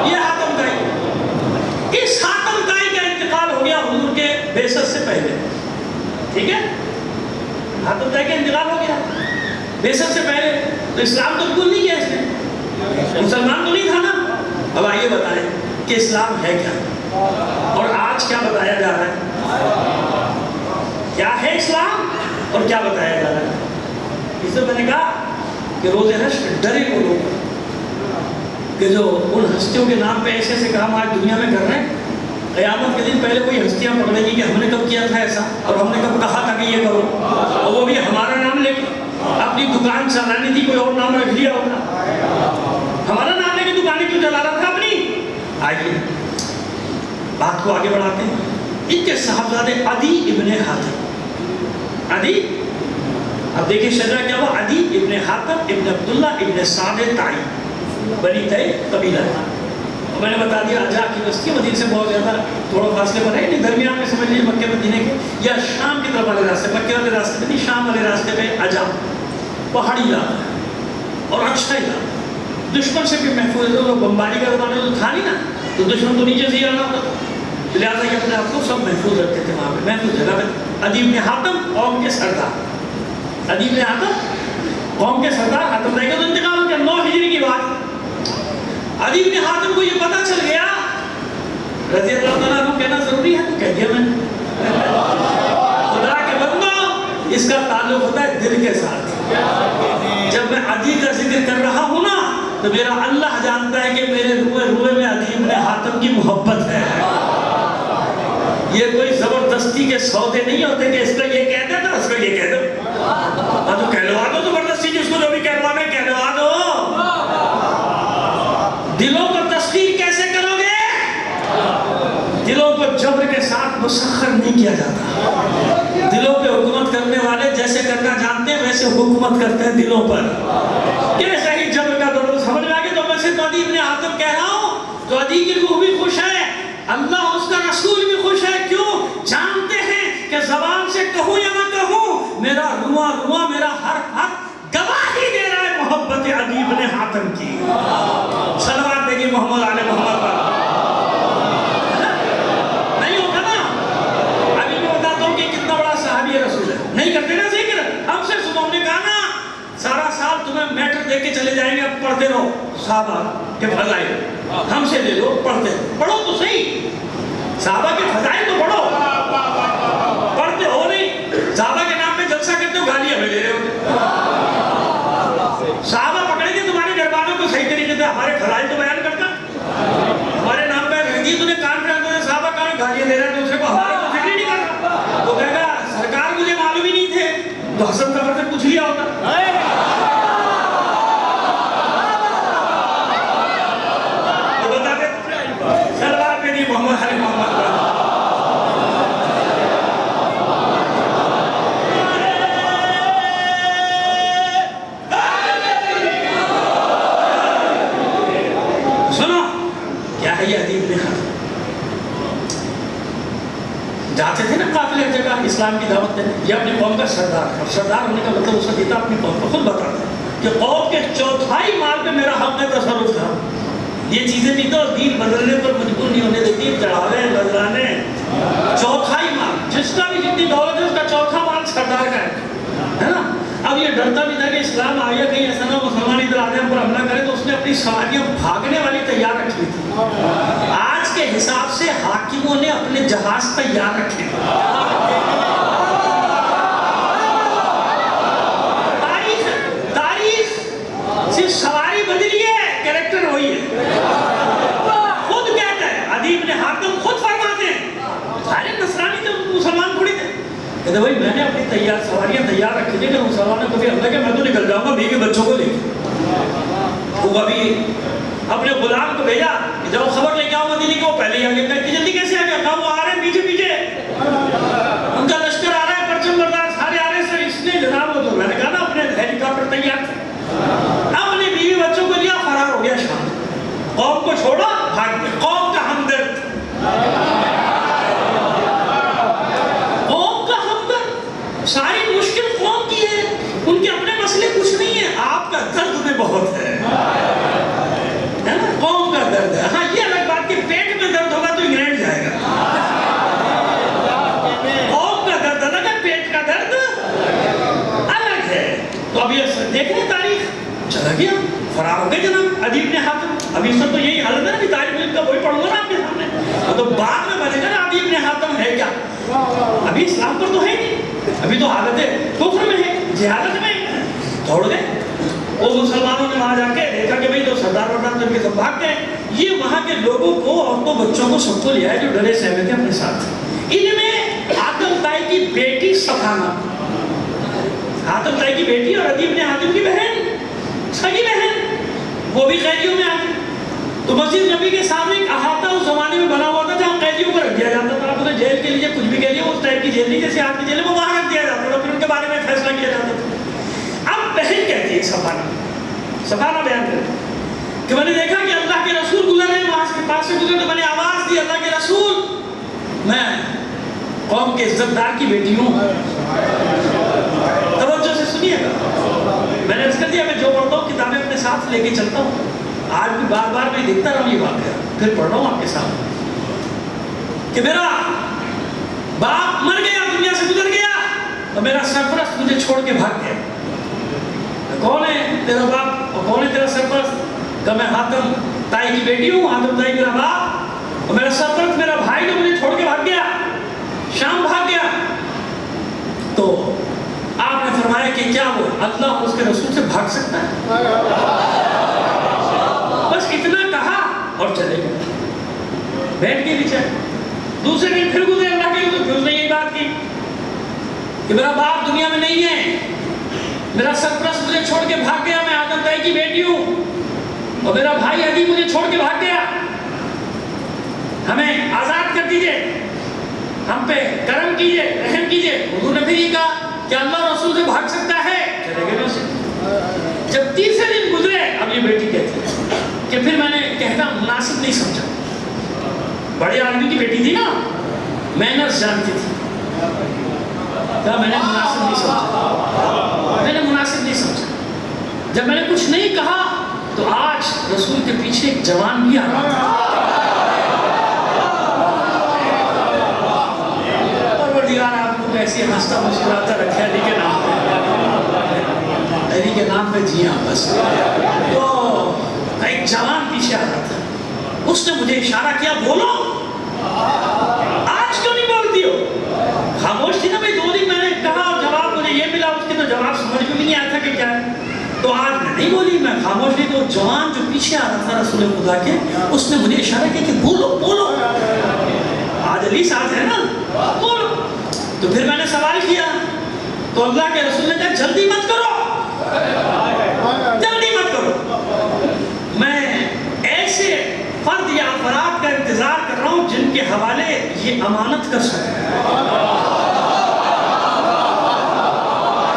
یہ حاتم طائی، اس حاتم طائی کا انتقال ہو گیا حضور کے بعثت سے پہلے، ٹھیک ہے؟ حاتم طائی کا انتقال ہو گیا بعثت سے پہلے، تو اسلام تو قبول نہیں کیا اس نے، مسلمان تو نہیں تھا نا۔ اب آئیے بتائیں کہ اسلام ہے کیا اور آج کیا بتایا جا رہا ہے، کیا ہے اسلام اور کیا بتایا جا رہا ہے۔ اس میں نے کہا کہ روز حشر ڈرے وہ لوگ کہ جو ان ہستیوں کے نام پہ ایسے ایسے کام آج دنیا میں کر رہے ہیں، قیامت کے دن پہلے کوئی ہستیاں پکڑے گی کہ ہم نے کب کیا تھا ایسا اور ہم نے کب کہا تھا کہ یہ کرو، اور وہ بھی ہمارا نام لے کے، اپنی دکان چلانی تھی کوئی اور نام رکھ لیا ہوتا، ہمارا نام لے کے دکانیں کیوں چلا رہا تھا اپنی۔ آئیے بات کو آگے بڑھاتے ہیں۔ ان کے صاحبزادے عدی ابن حاتم، عدی، اب دیکھیں شجرہ کیا ہوا، عدی ابن حاتم ابن عبداللہ ابن سعد طائی، بنی طائی قبیلہ تھا۔ میں نے بتا دیا عجا کی بستی مدینہ سے بہت زیادہ تھوڑا فاصلے پر ہے، درمیان میں سمجھ لیجیے مکہ مدینے کے یا شام کی طرف والے راستے، مکہ والے راستے میں نہیں، شام والے راستے میں عجا پہاڑی علاقہ ہے اور اچھا علاقہ، دشمن سے بھی محفوظ ہے، تو بمباری کا زمانہ تو تھا نہیں نا، تو دشمن تو نیچے سے ہی آنا ہوتا، لہٰذا کہ اپنے آپ کو سب محفوظ رکھتے تھے وہاں پہ، محفوظ جگہ پہ۔ عدی ابن حاتم قوم کے سردار، عدی ابن حاتم قوم کے سردار، حاتم طائی کا تو انتقال ہو گیا 9 ہجری کی بات۔ عدی ابن حاتم کو یہ پتہ چل گیا، رضی اللہ تعالیٰ عنہ کہنا ضروری ہے تو کہہ دیا میں نے، خدا کے بندوں اس کا تعلق ہوتا ہے دل کے ساتھ۔ جب میں عدی کا ذکر کر رہا ہوں نا تو میرا اللہ جانتا ہے کہ میرے روئے میں عدی ابن حاتم کی محبت ہے۔ یہ کوئی زبردستی کے سودے نہیں ہوتے کہ اس کا یہ کہتا تھا کو یہ کہہ دو تو کہلوا دو زبردستی جس کو جو بھی کہلوانا ہے کہلوا دو. دلوں کو تسخیر کیسے کرو گے؟ دلوں کو جبر کے ساتھ مسخر نہیں کیا جاتا. دلوں پہ حکومت کرنے والے جیسے کرنا جانتے ہیں ویسے حکومت کرتے ہیں دلوں پر. کیسے ہی جبر کا دور سمجھ میں آگے. تو میں سے تو عدی ابن حاتم کہہ رہا ہوں تو عدی کی روح بھی خوش ہے, اللہ اس کا رسول بھی خوش ہے. کیوں؟ جانتے ہیں کہ زبان سے کہوں یا نہ کہوں میرا رواں رواں میرا ہر حق گواہی دے رہا ہے محبت عدی ابن حاتم کی. صلوات دیکھیں محمد علی محمد پر. نہیں ہوتا نا. ابھی میں بتاتا ہوں کہ کتنا بڑا صحابی رسول ہے. نہیں کرتے نا ذکر. ہم سے صبح نے کہا نا سارا سال تمہیں میٹر دے کے چلے جائیں گے, اب پڑھتے رہو صحابہ کے فضائل. ہم سے لے لو, پڑھتے پڑھو تو صحیح. صحابہ کے فضائل تو پڑھو, پڑھتے ہو نہیں. صحابہ کے نام پہ جلسہ کرتے ہو, گالیاں بھی لے رہے ہو. صحابہ پکڑیں گے تمہارے گھربانوں کو صحیح طریقے سے, ہمارے فضائل تو بیان کرتا. ہمارے نام پہ رنگی تمہیں کانفرنس میں صحابہ کہاں گالیاں دے رہا ہے دوسرے کو, ہمارے تو فکر ہی نہیں کرتا. وہ کہے گا سرکار مجھے معلوم ہی نہیں تھے, تو حسن قبر سے پوچھ لیا ہوتا. تو بتا دے سلوات پہ نہیں محمد علی محمد پر. جاتے تھے نا قافلے جگہ اسلام کی دعوت دینے. یہ اپنی قوم کا سردار ہے, اور سردار ہونے کا مطلب اس دیتا اپنی قوم کو خود بتاتا ہے کہ قوم کے چوتھائی مال پہ میرا حق ہے تصرف تھا. یہ چیزیں بھی تو دین بدلنے پر مجبور نہیں ہونے دیتی. چڑھاوے بدلانے چوتھائی مال, جس کا بھی جتنی دولت ہے اس کا چوتھا مال سردار کا ہے نا. اب یہ ڈرتا بھی تھا کہ اسلام آیا کہیں ایسا نہ مسلمان ادھر آنے پر حملہ کرے, تو اس نے اپنی سواریاں بھاگنے والی تیار رکھی تھی. آج کے حساب سے حاکموں نے اپنے جہاز تیار رکھے. تاریخ صرف سواری بدلی ہے, کریکٹر وہی ہے. خود کہتا ہے عدی ابن حاتم, خود فرماتے ہیں سارے نصرانی تو مسلمان تھوڑی تھے. کہتے بھائی میں نے اپنی سواریاں تیار رکھی تھی کہ مسلمانوں کو بھی حملہ کہ میں تو نکل جاؤں گا بیوی بچوں کو لے کے. وہ ابھی اپنے غلام کو بھیجا کہ جاؤ خبر لے کے آؤ مدینے کی. وہ پہلے ہی آگے کہ جلدی کیسے آ گیا؟ کہا وہ آ رہے ہیں پیچھے پیچھے, ان کا لشکر آ رہا ہے, پرچم بردار سارے آ رہے ہیں. سر اس نے جناب, وہ تو میں نے کہا نا اپنے ہیلی کاپٹر تیار تھے. اپنی بیوی بچوں کو لیا, فرار ہو گیا شام. قوم کو چھوڑا, بھاگ گیا. قوم کا ہمدرد, قوم کا ہمدرد. ساری مشکل قوم کی ہے, ان کے اپنے مسئلے کچھ نہیں ہے, آپ کا درد میں بہت ہے نا. قوم کا درد ہے. ہاں یہ الگ بات کہ پیٹ میں درد ہوگا تو انگلینڈ جائے گا. قوم کا درد الگ ہے, پیٹ کا درد الگ ہے. تو اب یہ دیکھ رہے تاریخ چلا گیا, فرار ہو گئے جناب عدی ابن حاتم. ابھی سب تو یہی حالت ہے نا کہ تاریخ میں کا وہی پڑھوں گا نا آپ کے سامنے. تو بعد میں بنے گا نا عدی ابن حاتم ہے کیا. ابھی اسلام پر تو ہے نہیں, ابھی تو حالت کفر میں ہے, جہالت میں. دوڑ گئے وہ مسلمانوں نے وہاں جا کے دیکھا کہ بھئی جو سردار وردار جن کے سب بھاگ گئے. یہ وہاں کے لوگوں کو, عورتوں بچوں کو سب کو لیا ہے جو ڈرے سہمے تھے اپنے ساتھ. ان میں حاتم طائی کی بیٹی صفانہ, حاتم طائی کی بیٹی اور عدی ابن حاتم کی بہن, سگی بہن, وہ بھی قیدیوں میں آ گئی. تو مسجد نبی کے سامنے ایک احاطہ اس زمانے میں بنا ہوا تھا جہاں قیدیوں کو رکھ دیا جاتا تھا. آپ اسے جیل کے لیے کچھ بھی کہہ لیا, اس ٹائپ کی جیل نہیں جیسے آپ کی جیل ہے, وہ وہاں رکھ دیا جاتا تھا, پھر ان کے بارے میں فیصلہ کیا جاتا تھا. اب بہن کہتی ہے صفانہ بیان کرتی کہ میں نے دیکھا کہ اللہ کے رسول گزر رہے ہیں, وہاں کے پاس سے گزرے تو میں نے آواز دی, اللہ کے رسول میں قوم کے عزت دار کی بیٹی ہوں. توجہ سے سنیے گا. میں نے عرض کر دیا میں جو پڑھتا ہوں کتابیں اپنے ساتھ لے کے چلتا ہوں. آج بھی بار بار میں دیکھتا رہا ہوں یہ واقعہ, پھر پڑھ رہا ہوں آپ کے ساتھ کہ میرا باپ مر گیا, دنیا سے گزر گیا, اور میرا سرپرست مجھے چھوڑ کے بھاگ گیا. کون ہے تیرا باپ اور کون ہے تیرا سرپرست؟ کہ میں حاتم طائی کی بیٹی ہوں, حاتم طائی میرا باپ, اور میرا سرپرست میرا بھائی جو مجھے چھوڑ کے بھاگ گیا, شام بھاگ گیا. تو آپ نے فرمایا کہ کیا وہ اللہ اور اس کے رسول سے بھاگ سکتا ہے؟ بس اتنا کہا اور چلے گئے, بیٹھ کے نیچے. دوسرے دن پھر گزرے اللہ کے رسول, پھر اس نے یہی بات کی. کہ میرا باپ دنیا میں نہیں ہے، میرا سرپرست مجھے چھوڑ کے بھاگ گیا، میں آدم تائی کی بیٹی ہوں، اور میرا بھائی عدی مجھے چھوڑ کے بھاگ گیا، ہمیں آزاد کر دیجئے، ہم پہ کرم کیجئے، رحم کیجئے۔ حضور نے پھر یہ کہا کہ اللہ رسول سے بھاگ سکتا ہے، چلے گئے اسے۔ جب تیسرے دن گزرے، اب یہ بیٹی کہتی ہے کہ پھر میں نے کہتا مناسب نہیں سمجھا، بڑے آدمی کی بیٹی تھی نا، مینرز جانتی تھی، کہا میں نے مناسب نہیں سمجھا، میں نے مناسب نہیں سمجھا۔ جب میں نے کچھ نہیں کہا تو آج رسول کے پیچھے ایک جوان بھی آ رہا تھا، پروردگار آپ کو ایسی ہنستا مسکراتا رکھے علی کے نام پہ، علی کے نام پہ جی ہاں بس۔ تو ایک جوان پیچھے آ رہا تھا، اس نے مجھے اشارہ کیا بولو، آج کیوں نہیں بولتی ہو؟ خاموش تھی نا بھائی، 2 دن میں نے کہا اور جواب مجھے یہ ملا، اس کے تو جواب سمجھ میں بھی نہیں آیا تھا کہ کیا ہے، تو آج میں نہیں بولی، میں خاموش نہیں۔ تو جوان جو پیچھے آ رہا تھا رسول خدا کے، اس نے مجھے اشارہ کیا کہ بولو بولو، آج علی ساتھ ہے نا، بولو۔ تو پھر میں نے سوال کیا تو اللہ کے رسول نے کہا جلدی مت کرو، جلدی مت کرو، میں ایسے فرد یا افراد کا انتظار کر رہا ہوں جن کے حوالے یہ امانت کر سکے،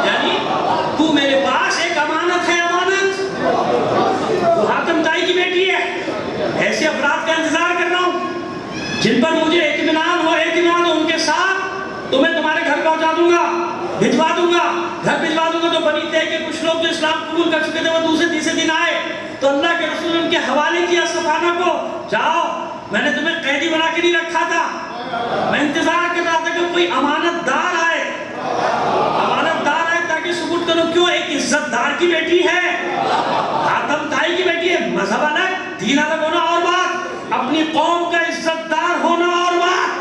یعنی تو میرے پاس ایک امانت ہے، امانت تو حاتم تائی کی بیٹی ہے، ایسے افراد کا انتظار کر رہا ہوں جن پر مجھے اطمینان ہو ان کے ساتھ تو میں تمہارے گھر پہنچا دوں گا، بھجوا دوں گا، گھر بھجوا دوں گا۔ تو بنی تے کے کچھ لوگ جو اسلام قبول کر چکے تھے وہ دوسرے تیسرے دن آئے تو اللہ کے رسول نے ان کے حوالے کیا صفانہ کو، جاؤ، میں نے تمہیں قیدی بنا کے نہیں رکھا تھا، میں انتظار کر رہا تھا کہ کوئی امانت دار آئے، امانت دار آئے تاکہ ثبوت کرو۔ کیوں؟ ایک عزت دار کی بیٹی ہے، حاتم تائی کی بیٹی ہے، مذہب الگ دین الگ ہونا اور بات، اپنی قوم کا عزت دار ہونا اور بات،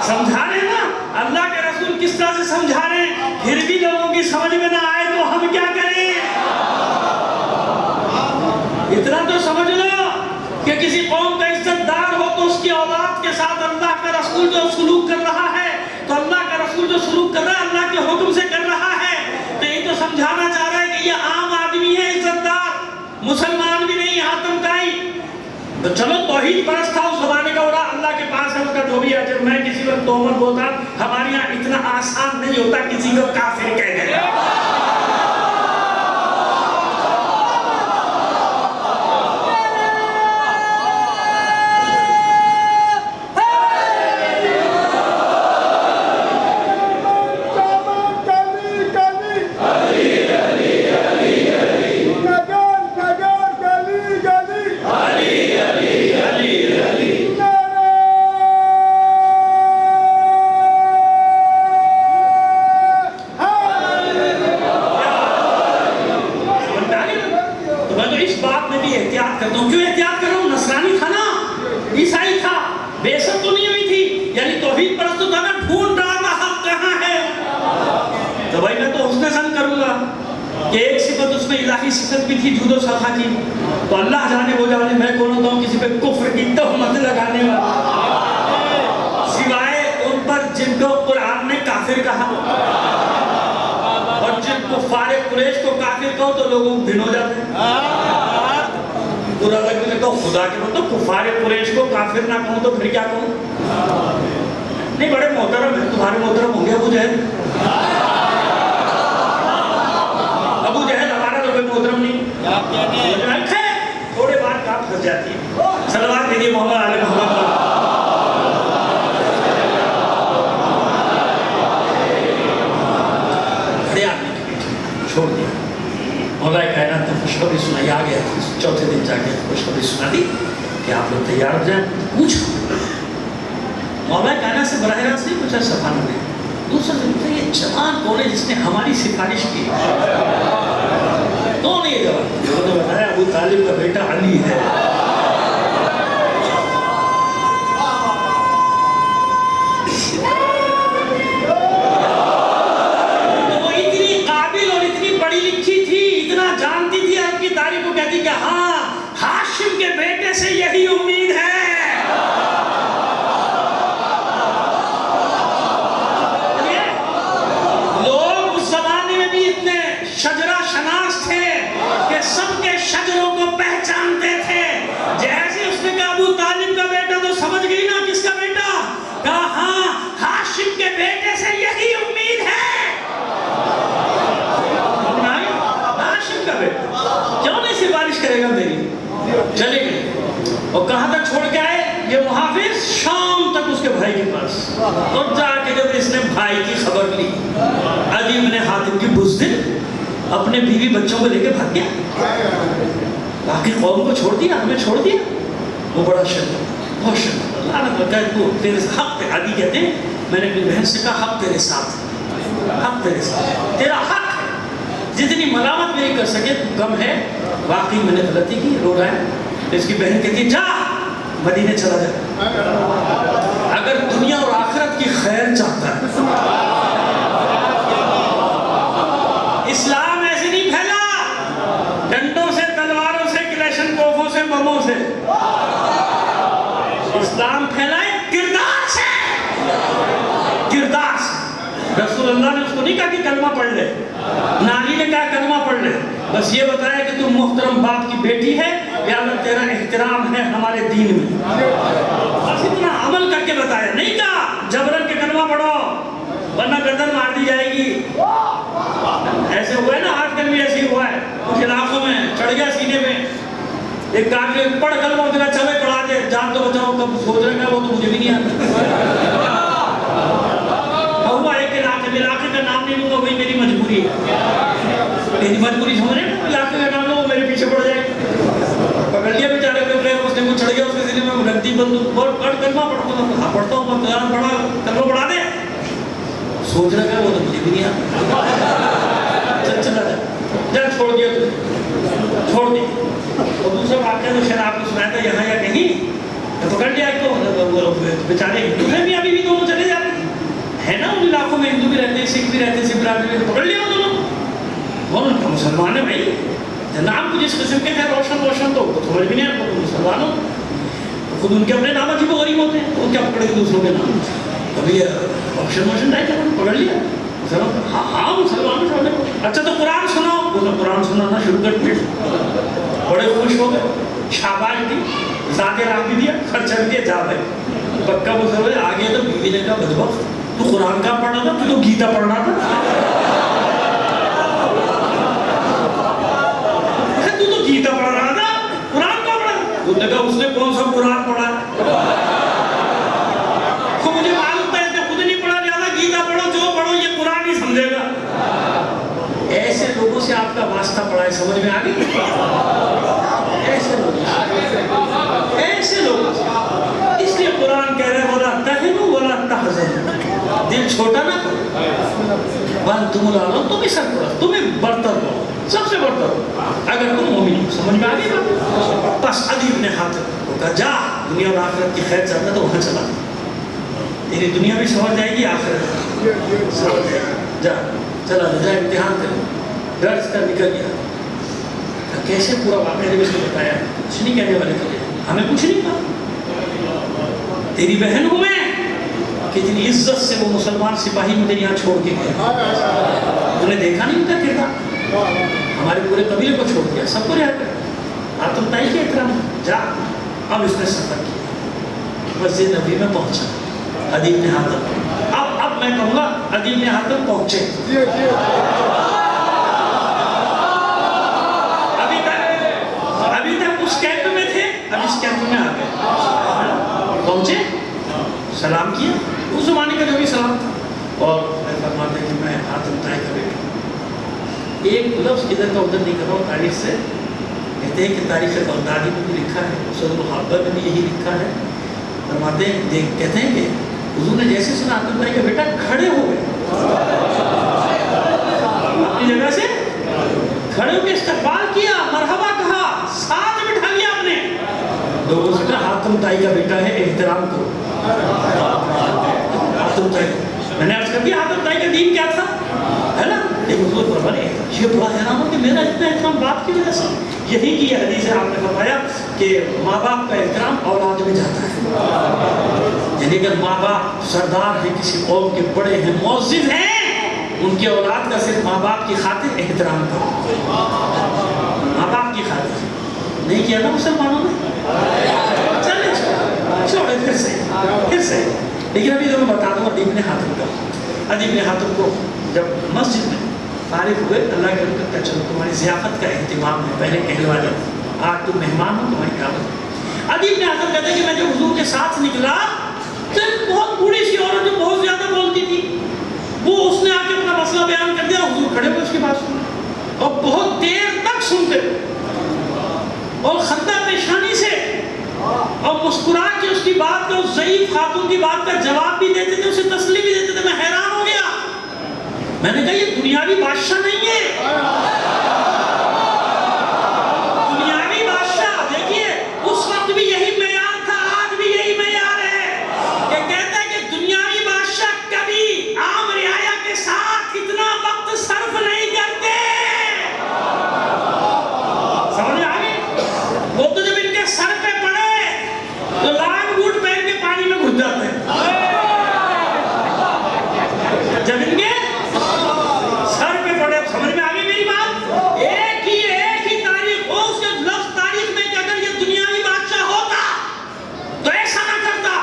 سمجھا رہے ہیں نا اللہ کے رسول کس طرح سے سمجھا رہے ہیں، پھر بھی لوگوں کی سمجھ میں نہ آئے تو ہم کیا کریں؟ اتنا تو سمجھ لو کہ کسی قوم کا عزت دار ہو تو اس کی اولاد کے ساتھ اللہ کا رسول جو سلوک کر رہا ہے، تو اللہ کا رسول جو سلوک کر رہا ہے اللہ کے حکم سے کر رہا ہے، تو یہ تو سمجھانا چاہ رہا ہے کہ یہ عام آدمی ہے، عزت دار، مسلمان بھی نہیں، حاتم تائی۔ تو چلو توحید پرست تھا اس زمانے کا، اور اللہ کے پاس ہے اس کا جو بھی اجر، میں کسی وقت تہمت بولتا، ہمارے یہاں اتنا آسان نہیں ہوتا کسی کو کافر کہہ دینا۔ صفت بھی تھی جود و سخا کی، تو اللہ جانے وہ جانے میں کون ہوتا ہوں کسی پہ کفر کی تہمت لگانے والا، سوائے ان پر جن کو قرآن نے کافر کہا، اور جن کفار قریش کو کافر کہو تو لوگوں بھن ہو جاتے ہیں، برا لگنے تو خدا کے تو کفار قریش کو کافر نہ کہوں تو پھر کیا کہوں؟ نہیں بڑے محترم ہیں، تمہارے محترم ہوں گے ابو جہل، ابو جہل ہمارا تو کوئی محترم نہیں، تھوڑے بات کام پھنس جاتی ہے۔ صلوات بھیجیے محمد علی محمد پر۔ بڑے آدمی کی بیٹی چھوڑ دیا، مولا کائنات نے خوشخبری سنائی، آ گیا چوتھے دن جا کے خوشخبری سنا دی کہ آپ لوگ تیار ہو جائیں، پوچھو مولا کائنات سے براہ راست نہیں پوچھا صفانہ نے، دوسرا سے پوچھا یہ جوان کون ہے جس نے ہماری سفارش کی؟ کون ہے یہ جوان؟ انہوں نے بتایا ابو طالب کا بیٹا علی ہے۔ تو وہ اتنی قابل اور اتنی پڑھی لکھی تھی، اتنا جانتی تھی، آپ کی تاریخ کو کہتی کہ ہاں ہاشم کے بیٹے سے یہی امید ہے۔ اور جا کے جب اس نے بھائی کی خبر لی، عدی بن حاتم کی بزدل اپنے بیوی بچوں کو لے کے بھاگ گیا، باقی قوم کو چھوڑ دیا، ہمیں چھوڑ دیا. وہ بڑا شرم، بہت شرم. اللہ نے کہا تو تیرے حق پہ، عدی کہتے ہیں میں نے اپنی بہن سے کہا حق تیرے ساتھ، حق تیرے ساتھ، تیرا حق ہے، جتنی ملامت میری کر سکے تو کم ہے. واقعی میں نے غلطی کی، رو رہا ہے. اس کی بہن کہتی ہے جا مدینے چلا جا، اگر دنیا اور آخرت کی خیر چاہتا ہے. اسلام ایسے نہیں پھیلا ڈنڈوں سے، تلواروں سے، کلیشن کوفوں سے، بموں سے. اسلام پھیلا ہے کردار سے، کردار سے. رسول اللہ نے اس کو نہیں کہا کہ کلمہ پڑھ لے، نانی نے کہا کلمہ پڑھ لے، بس یہ بتایا کہ تم محترم باپ کی بیٹی ہے، لہذا تیرا احترام ہے ہمارے دین میں. بس اتنا عمل کر کے بتایا، نہیں کہا جبرن کے کلمہ پڑھو ورنہ گردن مار دی جائے گی. ایسے ہوا ہے نا، آج کل بھی ایسے ہوا ہے کچھ علاقوں میں، چڑھ گیا سینے میں ایک کافر، پڑھ کلمہ اتنا چلے پڑھا دے، جان تو بچاؤ. کب سوچ رہے ہیں وہ تو مجھے بھی نہیں آتا. ہوا ایک علاقے کا نام نہیں لوں گا، وہی میری مجبوری ہے، میری مجبوری سمجھ رہے ہیں. علاقے کا نام لوں وہ میرے پیچھے پڑ جائے. پکڑ لیا بیچارے کو، غیر مسلم کو چڑھ گیا اس کے سینے میں، رکھ دی بندوق، پڑھ کلمہ پڑھتا ہوں. ہاں پڑھتا ہوں، پڑھا کلمہ پڑھا دے. سوچ رہا ہے وہ تو مجھے بھی نہیں آتا. چل چلا جا، جا چھوڑ دیا تجھے، چھوڑ دی. اور دوسرا واقعہ تو شاید آپ نے سنایا تھا یہاں یا کہیں، پکڑ لیا ایک تو بیچارے ہندو میں بھی ابھی بھی دونوں چلے جاتے ہیں نا، ان علاقوں میں ہندو بھی رہتے ہیں، سکھ بھی رہتے ہیں، سکھ برادری بھی. پکڑ لیا دونوں مسلمان ہیں بھائی. نام کچھ اس قسم کے ہیں روشن روشن، تو سمجھ بھی نہیں آتا مسلمان ہو. خود ان کے اپنے نام عجیب و غریب ہوتے ہیں، وہ کیا پکڑے گے دوسروں کے نام. کبھی روشن روشن ٹائپ پکڑ لیا. ہاں مسلمان چھوڑنے کو. اچھا تو قرآن سناؤ، وہ قرآن سنانا شروع کر دیا. بڑے خوش ہو گئے، شاباش دی، زیادہ راہ بھی دیا، خرچہ بھی دیا، جا بھائی. پکا مسلمان آگے تو بیوی نے کہا بدبخت تو قرآن کا پڑھنا تھا، تو گیتا پڑھنا تھا. تو گیتا پڑھ رہا تھا، قرآن کا پڑھا. اس نے کہا اس نے کون سا قرآن پڑھا؟ تو مجھے معلوم تھا اس نے خود نہیں پڑھا، لہٰذا گیتا پڑھو، جو پڑھو یہ قرآن ہی سمجھے گا. ایسے لوگوں سے آپ کا واسطہ پڑا ہے، سمجھ میں آ گئی؟ ایسے لوگ، ایسے لوگ. اس لیے قرآن کہہ رہے وَلَا تَهِنُوا وَلَا تَحْزَنُوا، دل چھوٹا نہ کرو. وَأَنْتُمُ الْأَعْلَوْنَ، تمہیں سرپرست، تمہیں برتر ہو، سب سے برتر ہو اگر تم مومن ہو. سمجھ میں آ گئی بات؟ بس عدی بن حاتم کو کہا جا، دنیا اور آخرت کی خیر چاہتا تو وہاں چلا، تیری دنیا بھی سمجھ جائے گی، آخرت سمجھ جائے گی. جا چلا جا، امتحان کر، درس کر، نکل گیا. کیسے پورا واقعہ جب اس نے بتایا، کچھ نہیں کہنے والے تھے، ہمیں کچھ نہیں کہا، تیری بہن ہوں میں. کتنی عزت سے وہ مسلمان سپاہی مجھے یہاں چھوڑ کے گئے. تم نے دیکھا نہیں ان کا کردار، ہمارے پورے قبیلے کو چھوڑ دیا، سب کو رہا کر. آتم تائی کے احترام جا. اب اس نے سفر کیا، مسجد نبی میں پہنچا عدی بن حاتم. اب میں کہوں گا عدی بن حاتم پہنچے. ابھی تک اس کیمپ میں تھے، اب اس کیمپ میں آ گئے. پہنچے، سلام کیا، اس زمانے کا جو بھی سلام تھا. اور میں فرماتے کہ میں حاتم طائی کا بیٹا. ایک لفظ ادھر کا ادھر نہیں کر رہا ہوں تاریخ سے. کہتے ہیں کہ تاریخ بغدادی میں بھی لکھا ہے، صدر الحبہ میں بھی یہی لکھا ہے. فرماتے ہیں، کہتے ہیں کہ حضور نے جیسے سنا حاتم طائی کا بیٹا، کھڑے ہو گئے اپنی جگہ سے، کھڑے ہو کے استقبال کیا، مرحبا کہا، ساتھ بٹھا لیا آپ نے. لوگوں سے کہا حاتم طائی کا بیٹا ہے، احترام کرو. حاتم طائی، میں نے عرض کر دیا حاتم طائی کا دین کیا تھا، ہے نا. ایک حضور پر بنے، یہ بڑا حیران ہو کہ میرا اتنا احترام باپ کی وجہ سے. یہی کی حدیث ہے، آپ نے فرمایا کہ ماں باپ کا احترام اولاد میں جاتا ہے. یعنی اگر ماں باپ سردار ہیں، کسی قوم کے بڑے ہیں، معزز ہیں، ان کی اولاد کا صرف ماں باپ کی خاطر احترام کرو. ماں باپ کی خاطر نہیں کیا نا مسلمانوں نے. چلے چھوڑے، پھر سے. لیکن ابھی تو میں بتا دوں عدی بن حاتم کا. عدی بن حاتم کو جب مسجد میں فارغ ہوئے، اللہ کے رکھتا ہے چلو تمہاری ضیافت کا اہتمام ہے، پہلے کہلوا دیا، آج تم مہمان ہو، تمہاری دعوت. عدی بن حاتم کہتے ہیں کہ میں جب حضور کے ساتھ نکلا تو ایک بہت بوڑھی سی عورت جو بہت زیادہ نبی خاتون کی بات کا جواب بھی دیتے تھے، اسے تسلی بھی دیتے تھے. میں حیران ہو گیا. میں نے کہا یہ دنیاوی بادشاہ نہیں ہے. دنیاوی بادشاہ دیکھیے اس وقت بھی یہی معیار تھا، آج بھی یہی معیار ہے کہ کہتا ہے کہ دنیاوی بادشاہ کبھی عام رعایا کے ساتھ اتنا وقت صرف نہیں کرتے. سمجھ آ گئی؟ وہ تو جب ان کے سر پہ پڑے تو لانگ بوٹ پہن کے پانی میں گھس جاتے ہیں. جب ان کے سر پہ پڑے، سمجھ میں آگئی میری بات؟ ایک ہی تاریخ ہو، اس کے لفظ تاریخ میں کہ اگر یہ دنیاوی بادشاہ ہوتا تو ایسا نہ کرتا،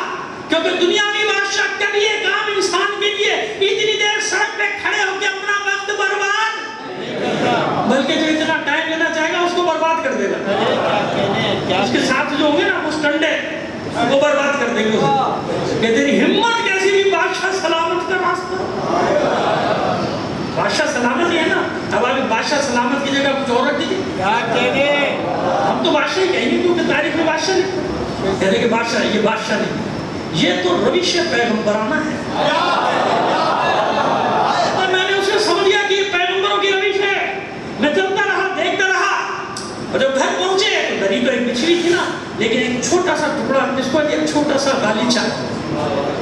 کیونکہ دنیاوی بادشاہ کبھی ایک عام انسان کے لیے اتنی دیر سڑک پہ کھڑے ہو کے اپنا وقت برباد، بلکہ جو اتنا ٹائم لینا چاہے گا اس کو برباد کر دے گا. اس کے ساتھ جو ہوں گے نا اس ٹنڈے وہ برباد کر دیں گے اسے کہ تیری ہمت کیسی بھی بادشاہ سلامت کا راستہ. بادشاہ سلامت ہی ہے نا. اب آپ بادشاہ سلامت کی جگہ کچھ اور رکھ دیجیے. ہم تو بادشاہ ہی کہیں گے کیونکہ تاریخ میں بادشاہ نہیں کہتے کہ بادشاہ، یہ بادشاہ نہیں، یہ تو روش پیغمبرانہ ہے. اور میں نے اسے سمجھ لیا کہ یہ پیغمبروں کی روش ہے. میں چلتا رہا، دیکھتا رہا، اور جب گھر پہنچے تو دری تو ایک بچھی تھی نا، لیکن ایک چھوٹا سا ٹکڑا، جس کو ایک چھوٹا سا غالیچہ،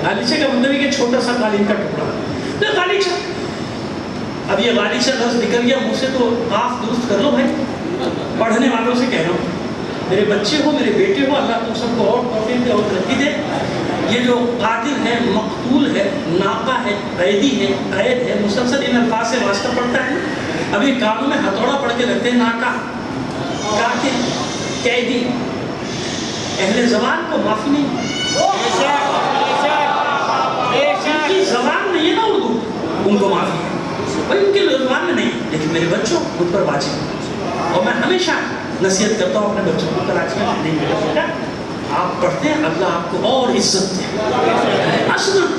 غالیچے کا مطلب ہے کہ چھوٹا سا قالین کا ٹکڑا. تو غالیچہ، اب یہ غالیچہ لفظ نکل گیا منہ سے تو قاف درست کر لو بھائی. پڑھنے والوں سے کہہ رہا ہوں، میرے بچے ہو، میرے بیٹے ہو، اللہ تم سب کو اور توفیق دے اور ترقی دے. یہ جو قاتل ہے، مقتول ہے، ناقہ ہے، قیدی ہے، قید ہے، مسلسل ان الفاظ سے واسطہ پڑتا ہے. ابھی کانوں میں ہتھوڑا پڑھ کے لگتے ہیں، ناقہ، قاتل، قیدی. اہل زبان کو معافی نہیں. ان کی زبان نہیں ہے نا اردو، ان کو معافی ہے بھائی، ان کے زبان میں نہیں. لیکن میرے بچوں ان پر واجب، اور میں ہمیشہ نصیحت کرتا ہوں اپنے بچوں کو، کراچی میں نہیں میرے بیٹا آپ پڑھتے ہیں، اللہ آپ کو اور عزت دے، عظمت.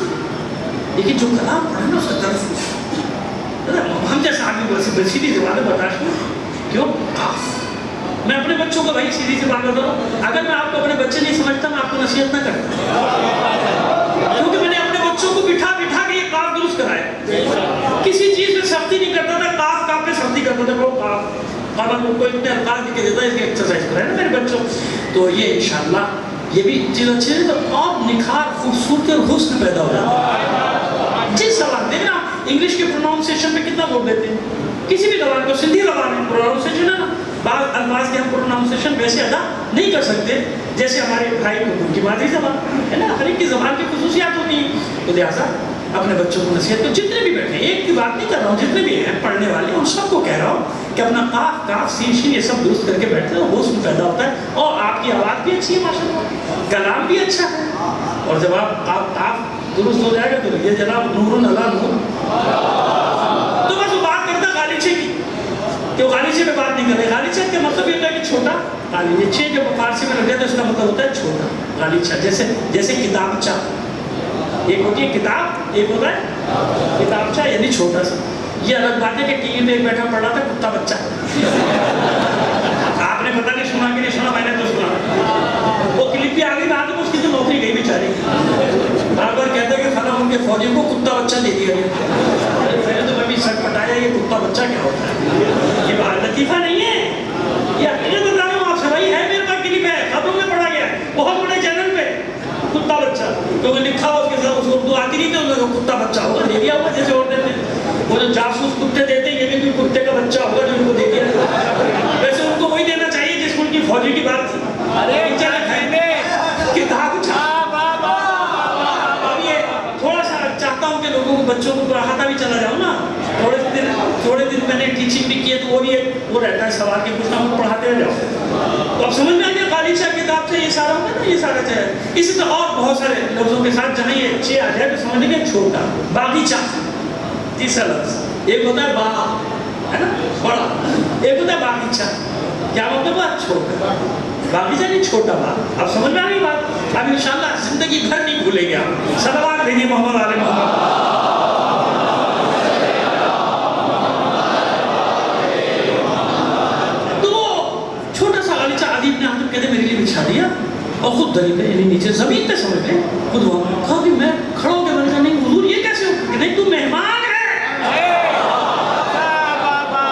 لیکن جو کلام پڑھا نا اس کا طرف ہم جیسا آدمی سیدھی زبان میں برداشت نہیں. کیوں؟ قاف. میں اپنے بچوں کو بھائی سیدھی سی بات بتا رہا ہوں. اگر میں آپ کو اپنے بچے نہیں سمجھتا میں آپ کو نصیحت نہ کرتا، کیونکہ میں نے اپنے بچوں کو بٹھا کے یہ قاف درست کرایا. کسی چیز میں سختی نہیں کرتا تھا، قاف پہ سختی کرتا تھا. وہ قاف کو اتنے الفاظ لکھ کے دیتا ہے، اس کی ایکسرسائز کرائے نا میرے بچوں. تو یہ انشاءاللہ یہ بھی چیز اچھی ہے تو اور نکھار، خوبصورتی اور حسن پیدا ہو جاتا ہے. جس زبان دیکھیں نا انگلش کے پروناؤنسیشن پہ کتنا زور دیتے ہیں. کسی بھی زبان کو، سندھی زبان میں پروناؤنسیشن ہے نا، بعض الفاظ کے ہم پروناؤنسیشن ویسے ادا نہیں کر سکتے جیسے ہمارے بھائی کو کی مادری زبان ہے نا. ہر ایک کی زبان کی خصوصیات ہوتی ہیں. تو لہٰذا اپنے بچوں کو نصیحت کو، جتنے بھی بیٹھے ہیں، ایک کی بات نہیں کر رہا ہوں، جتنے بھی ہیں پڑھنے والے ان سب کو کہہ رہا ہوں کہ اپنا قاف، کاف، سین، شین یہ سب درست کر کے بیٹھتے ہیں، حسن پیدا ہوتا ہے. اور آپ کی آواز بھی اچھی ہے ماشاءاللہ، کلام بھی اچھا ہے. اور جب آپ کاف درست ہو جائے گا تو یہ جناب نور علی نور. تو بس وہ بات کرتا غالیچے کی، کہ وہ غالیچے پہ بات نہیں کر رہے. غالیچہ کا مطلب یہ ہوتا ہے کہ چھوٹا غالیچے، جو فارسی میں لگ جاتا ہے اس کا مطلب ہوتا ہے چھوٹا غالیچہ. جیسے کتابچہ، ایک ہوتی ہے کتاب، ایک ہوتا ہے کتابچہ، یعنی چھوٹا سا. یہ الگ بات ہے کہ ٹی وی پہ ایک بیٹھا پڑھا تھا کتا بچہ. آپ نے پتہ نہیں سنا کہ نہیں سنا، میں نے تو سنا. وہ کلپ بھی آ گئی بعد میں، اس کی تو نوکری گئی بیچاری. بار بار کہتا ہے کہ فلاں ان کے فوجی کو کتا بچہ دے دیا گیا. پہلے تو میں بھی سچ بتایا یہ کتا بچہ کیا ہوتا ہے. یہ بات لطیفہ نہیں ہے، یہ حقیقت بتا رہا ہوں آپ سے. بھائی ہے میرے پاس کلپ ہے، خبروں میں پڑھا گیا ہے بہت بڑے چینل پہ، کتا بچہ. تو لکھا ہوا اس کے ساتھ، اس کو اردو آتی نہیں تھی، انہوں نے کتا بچہ ہوگا دے دیا ہوگا جیسے اور دیتے ہیں. وہ جو جاسوس کتے دیتے ہیں، یہ بھی کوئی کتے کا بچہ ہوگا جو ان کو دے دیا. ویسے ان کو وہی دینا چاہیے جس کو ان کی فوجی کی بات تھی. کتاب تھوڑا سا چاہتا ہوں کہ لوگوں کو، بچوں کو پڑھاتا بھی چلا جاؤں نا. تھوڑے دن میں نے ٹیچنگ بھی کی ہے، تو وہ بھی وہ رہتا ہے سوال کے کچھ نہ پڑھاتے رہ جاؤ. تو اب سمجھ میں آ گیا غالیچہ کتاب سے یہ سارا ہوگا نا، یہ سارا چاہے. اسی طرح اور بہت سارے لفظوں کے ساتھ جہاں یہ چھ آ جائے تو سمجھ لیں چھوٹا. باغیچہ تیسرا لفظ، ایک ہوتا ہے باغ ہے نا بڑا، ایک ہوتا ہے باغیچہ. کیا مطلب ہے؟ چھوٹا. باغیچہ نہیں، چھوٹا باغ. اب سمجھ میں آ گئی بات. اب انشاءاللہ زندگی بھر نہیں بھولے گا. صلوات بھیجیے محمد علیہ محمد. کہتے میرے لیے بچھا دیا اور خود دری پہ، یعنی نیچے زمین پہ سمجھ لیں خود وہاں کہا کہ میں کھڑا ہو کے میں نے کہا نہیں حضور یہ کیسے ہو کہ نہیں تو مہمان ہے،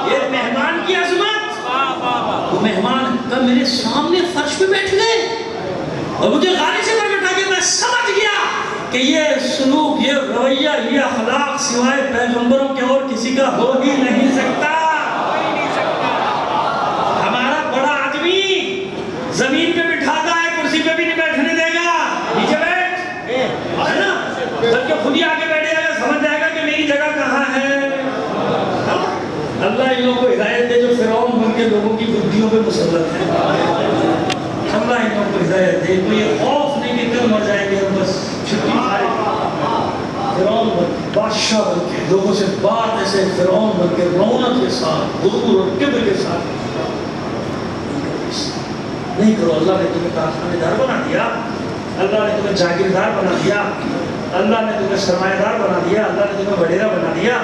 یہ مہمان کی عظمت، وہ مہمان کہا میرے سامنے فرش پہ بیٹھ گئے اور مجھے غالی سے بٹھا کے میں سمجھ گیا کہ یہ سلوک، یہ رویہ، یہ اخلاق سوائے پیغمبروں کے اور کسی کا ہو ہی نہیں سکتا۔ ہمارا بڑا آدمی زمین پہ بٹھاتا ہے، کرسی پہ بھی نہیں بیٹھنے دے گا، نیچے بیٹھ، ہے نا، بلکہ خود ہی آگے بیٹھے گا، سمجھ جائے گا کہ میری جگہ کہاں ہے۔ اللہ ان لوگوں کو ہدایت دے جو فرعون بن کے لوگوں کی بدھیوں پہ مسلط ہے۔ اللہ ان لوگوں کو ہدایت دے، کوئی خوف نہیں کہ کل مر جائیں گے ہم، بس چھٹی کھائے۔ فرعون بن کے، بادشاہ بن کے، لوگوں سے بات ایسے فرعون بن کے، رونق کے ساتھ، غرور اور کبر کے ساتھ نہیں کرو۔ اللہ نے تمہیں کارخانے دار بنا دیا، اللہ نے تمہیں جاگیردار بنا دیا، اللہ نے تمہیں سرمایہ دار بنا دیا، اللہ نے تمہیں وڈیرا بنا دیا۔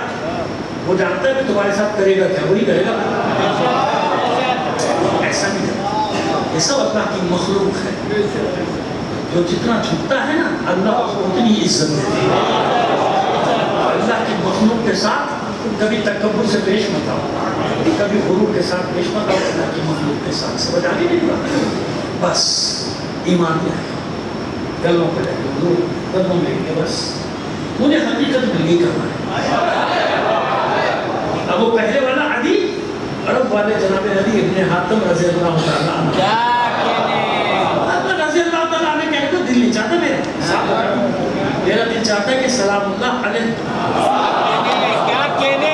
وہ جانتا ہے کہ تمہارے ساتھ کرے گا کیا، وہی کرے گا، ایسا نہیں کرتا۔ یہ سب اللہ کی مخلوق ہے، جو جتنا جھکتا ہے نا اللہ اس کو اتنی عزت دیتی ہے۔ اللہ کی مخلوق کے ساتھ کبھی تکبر سے پیش مت آؤ، کبھی غرور کے ساتھ پیش مت آؤ، اللہ کی مخلوق کے ساتھ۔ سمجھ آگے نہیں بات، بس ایمان لے آئے، گلوں پہ لے کے، گلوں لے کے، بس مجھے حقیقت میں نہیں کرنا ہے۔ اب وہ پہلے والا عدی، عرب والے جناب عدی ابن حاتم رضی اللہ تعالیٰ عنہ، رضی اللہ تعالیٰ عنہ کہتے ہیں دل نہیں چاہتا میرا دل چاہتا ہے کہ سلام اللہ علیہ کیا کہنے،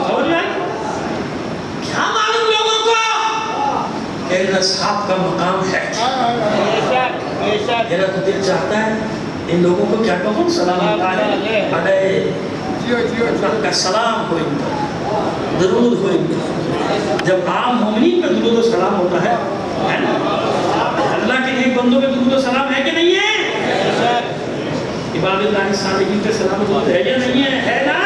سمجھ میں کیا معلوم لوگوں کو کہ ان اصحاب کا مقام ہے۔ میرا تو دل چاہتا ہے ان لوگوں کو کیا کہوں، سلام اللہ علیہ، اللہ کا سلام ہو ان پر، درود ہو ان پر۔ جب عام مومنین پہ درود و سلام ہوتا ہے نا، اللہ کے نیک بندوں پہ درود و سلام ہے کہ نہیں ہے؟ امام اللہ صالحین پہ سلام درود ہے یا نہیں ہے؟ ہے نا؟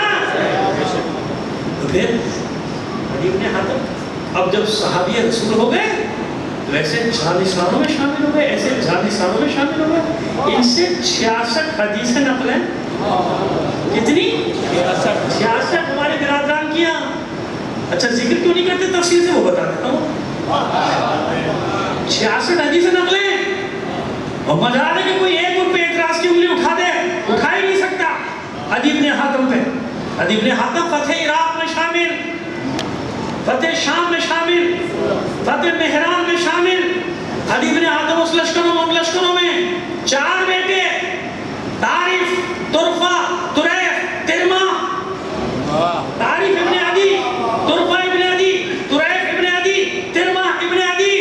تو پھر عدی بن حاتم اب جب صحابی رسول ہو گئے تو ایسے جانثاروں میں شامل ہو گئے، ایسے جانثاروں میں شامل ہو گئے۔ ان سے 66 حدیثیں نقل ہیں۔ کتنی؟ 66 ہمارے برادران کیا۔ اچھا ذکر کیوں نہیں کرتے تفصیل سے، وہ بتا دیتا ہوں۔ 66 حدیثیں نقلیں، اور مجال ہے کہ کوئی ایک ان پہ اعتراض کی انگلی اٹھا دے، اٹھا ہی نہیں سکتا۔ عدی بن حاتم پہ، عدی بن حاتم فتح عراق میں شامل، فتح شام میں شامل، فتح مہران میں شامل۔ عدی بن حاتم اس لشکروں میں 4 بیٹے، طارف، طرفہ، طریف، ترمہ۔ طارف ابن عدی، طرفہ ابن عدی، طریف ابن عدی، ترمہ ابن عدی۔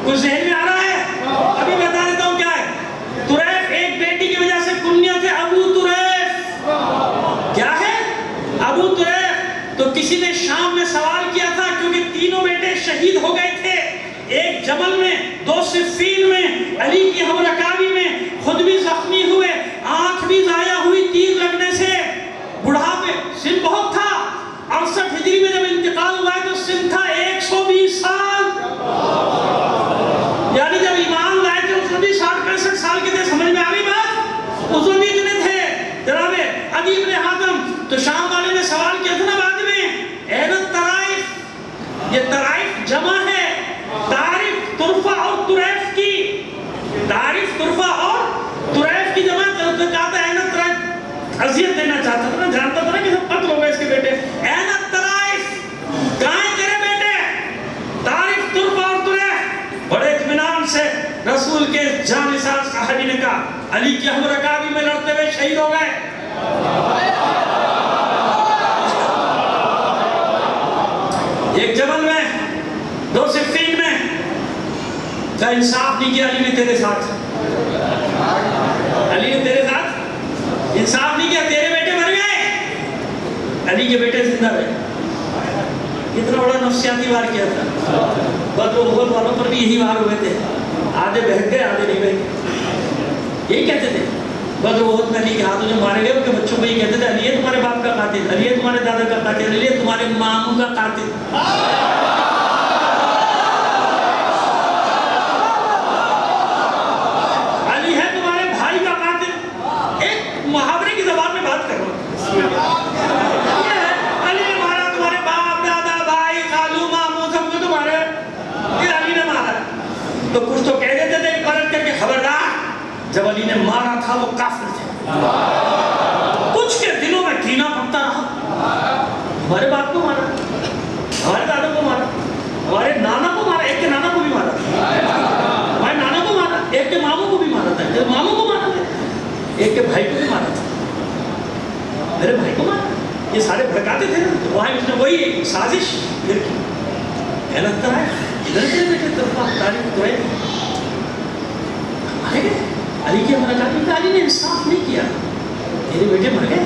کچھ ذہن میں آ رہا ہے؟ ابھی بتا دیتا ہوں کیا ہے۔ طریف ایک بیٹی کی وجہ سے کنیت ہے ابو طریف۔ کیا ہے؟ ابو طریف۔ تو کسی نے شام میں سوال کیا تھا، کیونکہ تینوں بیٹے شہید ہو گئے تھے، ایک جبل میں، 2 صفین میں، علی کی ہم رکابی میں، خود بھی زخمی ہوئے، آنکھ بھی ضائع ہوئی تیر لگنے سے، بڑھاپے، سن بہت تھا۔ 68 ہجری میں جب انتقال ہوا ہے تو سن تھا 120 سال، یعنی جب ایمان لائے تھے اس میں بھی 60-65 سال کے تھے۔ سمجھ میں آ گئی بات؟ اس میں بھی اتنے تھے جناب عدی بن حاتم۔ تو شام والے نے سوال کیا تھا نا بعد میں، این الطرائف، یہ طرائف جمع ہے تعریف طرفہ اور طریف کی، تعریف طرفہ اور طریف کی جمع چاہتا ہے نا، طرائف عذیت دینا چاہتا تھا نا، جانتا تھا نا کہ سب قتل ہو گئے اس کے بیٹے۔ این الطرائف، کہاں تیرے بیٹے؟ تعریف طرفہ اور طریف۔ بڑے اطمینان سے رسول کے جانثار صحابی نے کہا، علی کی ہم رکابی میں لڑتے ہوئے شہید ہو گئے۔ ایک جبل میں، 2 صفین میں، کیا انصاف نہیں کیا؟ علی نے تیرے ساتھ، علی نے تیرے ساتھ انصاف نہیں کیا، تیرے بیٹے مر گئے، علی کے بیٹے زندہ رہے۔ اتنا بڑا نفسیاتی وار کیا تھا۔ بدر و احد والوں پر بھی یہی وار ہوئے تھے، آدھے بہت گئے آدھے نہیں بہت، یہی کہتے تھے۔ بدر و احد میں علی کے ہاتھوں جو مارے گئے ان کے بچوں کو یہ کہتے تھے، علی ہے تمہارے باپ کا قاتل، علی ہے تمہارے دادا کا قاتل، علی ہے تمہارے ماموں کا قاتل۔ علی تو کچھ تو کہہ دیتے تھے پلٹ کر کے خبردار، جب علی نے مارا تھا وہ کافر تھے، کچھ کے دلوں میں کینہ پڑتا رہا، ہمارے باپ کو مارا، ہمارے دادا کو مارا، ہمارے نانا کو مارا، ایک کے نانا کو بھی مارا تھا، ہمارے نانا کو مارا، ایک کے ماموں کو بھی مارا تھا، ایک کے ماموں کو مارا تھا، ایک کے بھائی کو بھی مارا تھا، میرے بھائی کو مارا، یہ سارے بھڑکاتے تھے نا، تو وہاں اس نے وہی سازش پھر کی، کہنے لگتا ہے ادھر سے بیٹے طرفہ تاریخ تو ہے مارے گئے، علی کی ملاقات میں علی نے انصاف نہیں کیا، میرے بیٹے مر گئے،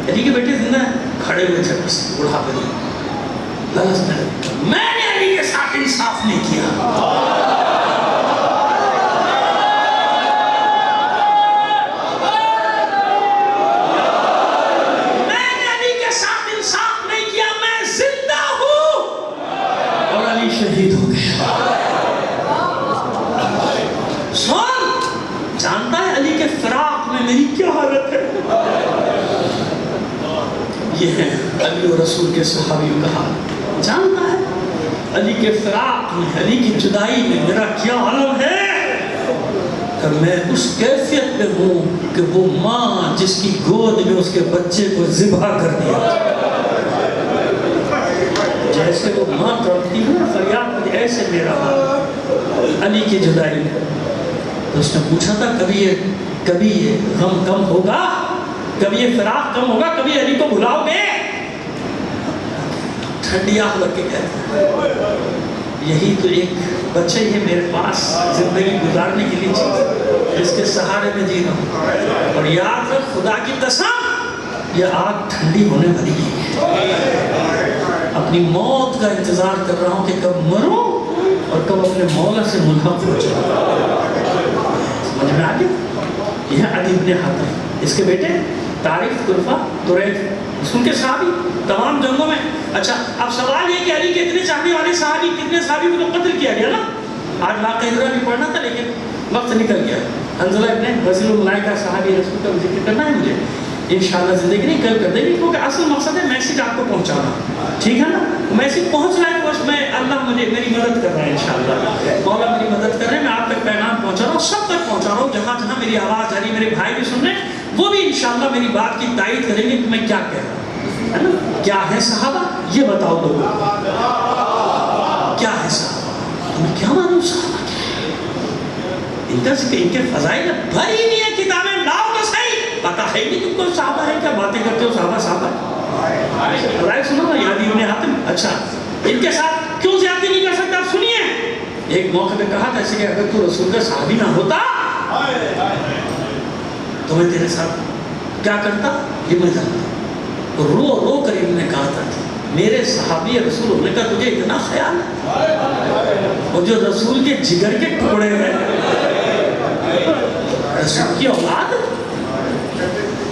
علی کے بیٹے زندہ کھڑے ہوئے تھے بس بڑھاپے میں، لالچ میں نے علی کے ساتھ انصاف نہیں کیا، میں نے علی کے ساتھ انصاف نہیں کیا، میں زندہ ہوں اور علی شہید ہو گیا۔ سن جانتا ہے علی کے فراق میں میری کیا حالت ہے؟ یہ ہے علی و رسول کے صحابیوں کا حال، جانتا ہے علی کے فراق میں، علی کی جدائی میں میرا کیا عالم ہے، کہ میں اس کیفیت میں ہوں کہ وہ ماں جس کی گود میں اس کے بچے کو ذبح کر دیا، جیسے وہ ماں تڑپتی ہے فریاد کرتی، ایسے میرا حال علی کی جدائی میں۔ تو اس نے پوچھا تھا کبھی یہ غم کم ہوگا، کبھی یہ فراق کم ہوگا، کبھی علی کو بھلاؤ گے؟ ٹھنڈی آنکھ لگ کے کہتا ہے یہی تو ایک بچہ ہی ہے میرے پاس زندگی گزارنے کے لیے چیز جس کے سہارے میں جی رہا ہوں، اور یاد رکھ خدا کی قسم یہ آگ ٹھنڈی ہونے والی ہے، اپنی موت کا انتظار کر رہا ہوں کہ کب مروں اور کب اپنے مولا سے ملحق ہو جاؤں۔ سمجھ میں آگے یہ علی بن حاتم، اس کے بیٹے طارق، طرفہ، طریق، رسول کے صحابی تمام جنگوں میں۔ اچھا اب سوال یہ کہ علی کے اتنے چاہنے والے صحابی، کتنے صحابی کو تو قتل کیا گیا نا، آج واقعہ ادھر بھی پڑھنا تھا لیکن وقت نکل گیا۔ حنظلہ ابن وزیر الملائکہ صحابی رسول کا ذکر کرنا ہے مجھے، انشاءاللہ زندگی نہیں کل کر دیں گے، کیونکہ اصل مقصد ہے میسیج آپ کو پہنچانا، ٹھیک ہے نا؟ میسیج پہنچ رہا ہے تو بس میں اللہ مجھے میری مدد کر رہا ہے، انشاءاللہ مولا میری مدد کر رہے ہیں، میں آپ تک پیغام پہنچا رہا ہوں، سب تک پہنچا رہا ہوں، جہاں جہاں میری آواز آ رہی ہے میرے بھائی بھی سن رہے ہیں، وہ بھی انشاءاللہ میری بات کی تائید کریں گے کہ میں کیا کہہ رہا ہوں، ہے نا؟ کیا ہے صحابہ یہ بتاؤ لوگوں کو، کیا ہے صحابہ، تمہیں کیا معلوم صحابہ کیا ہے؟ ان کا ذکر، ان کے فضائل بھری نہیں ہے کتابیں، لاؤ تو صحیح، پتہ ہے نہیں تم کو صحابہ ہے، کیا باتیں کرتے ہو صحابہ فضائل سنو نا، یاد ابن حاتم۔ اچھا ان کے ساتھ کیوں زیادتی نہیں کر سکتا، آپ سنیے، ایک موقع پہ کہا تھا ایسے کہ اگر تو رسول کا صحابی نہ ہوتا تو میں تیرے ساتھ کیا کرتا یہ میں جانتا، رو رو کر انہوں نے کہا تھا کہ میرے صحابی رسول ہونے کا تجھے اتنا خیال ہے، اور جو رسول کے جگر کے ٹکڑے ہیں، رسول کی اولاد،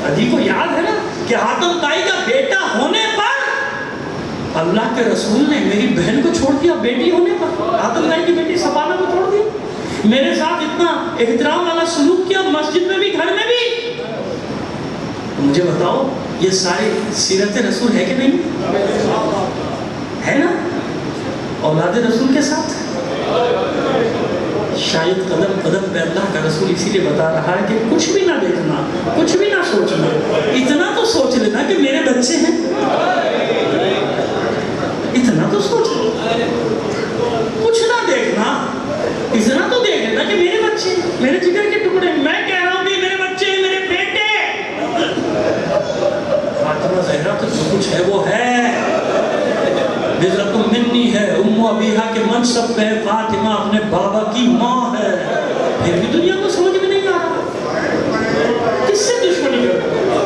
علی کو یاد ہے نا کہ حاتم طائی کا بیٹا ہونے پر اللہ کے رسول نے میری بہن کو چھوڑ دیا، بیٹی ہونے پر حاتم طائی کی بیٹی سبانہ کو چھوڑ دیا، میرے ساتھ اتنا احترام والا سلوک کیا، مسجد میں بھی گھر میں بھی۔ مجھے بتاؤ یہ ساری سیرت رسول ہے کہ نہیں ہے نا؟ اولاد رسول کے ساتھ شاید قدم قدم پہ اللہ کا رسول اسی لیے بتا رہا ہے کہ کچھ بھی نہ دیکھنا، کچھ بھی نہ سوچنا، اتنا تو سوچ لینا کہ میرے بچے ہیں، اتنا تو سوچ لینا، کچھ نہ دیکھنا، اتنا تو دیکھ لینا کہ میرے بچے ہیں، میرے جگر کے ٹکڑے، میں کہہ رہا ہوں کہ میرے بچے ہیں، میرے بیٹے۔ فاطمہ زہرا تو جو کچھ ہے وہ ہے، بذرۃ منی ہے، ام ابیہا کے منصب پہ فاطمہ اپنے بابا کی ماں ہے، پھر بھی دنیا کو سمجھ میں نہیں آ رہا کس سے دشمنی کر رہے ہو،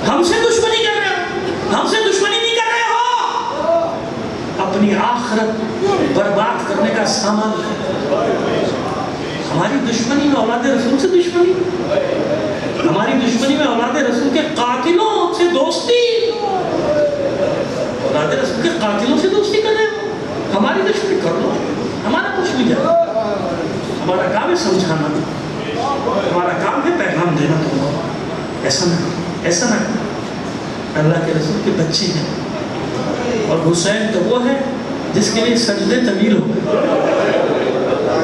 ہم سے دشمنی کر رہے ہو، ہم سے دشمنی نہیں کر رہے ہو، اپنی آخرت برباد کرنے کا سامان ہے۔ ہماری دشمنی میں اولاد رسول سے دشمنی، ہماری دشمنی میں اولاد رسول کے قاتلوں سے دوستی، اولاد رسول کے قاتلوں سے دوستی کر رہے ہو، ہماری دشمنی کر لو، ہمارا کچھ نہیں جانا، ہمارا کام ہے سمجھانا، ہمارا کام ہے پیغام دینا تم کو، ایسا نہ ایسا نہ اللہ کے رسول کے بچے ہیں، اور حسین تو وہ ہے جس کے لیے سجدے طویل ہو گئے،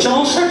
64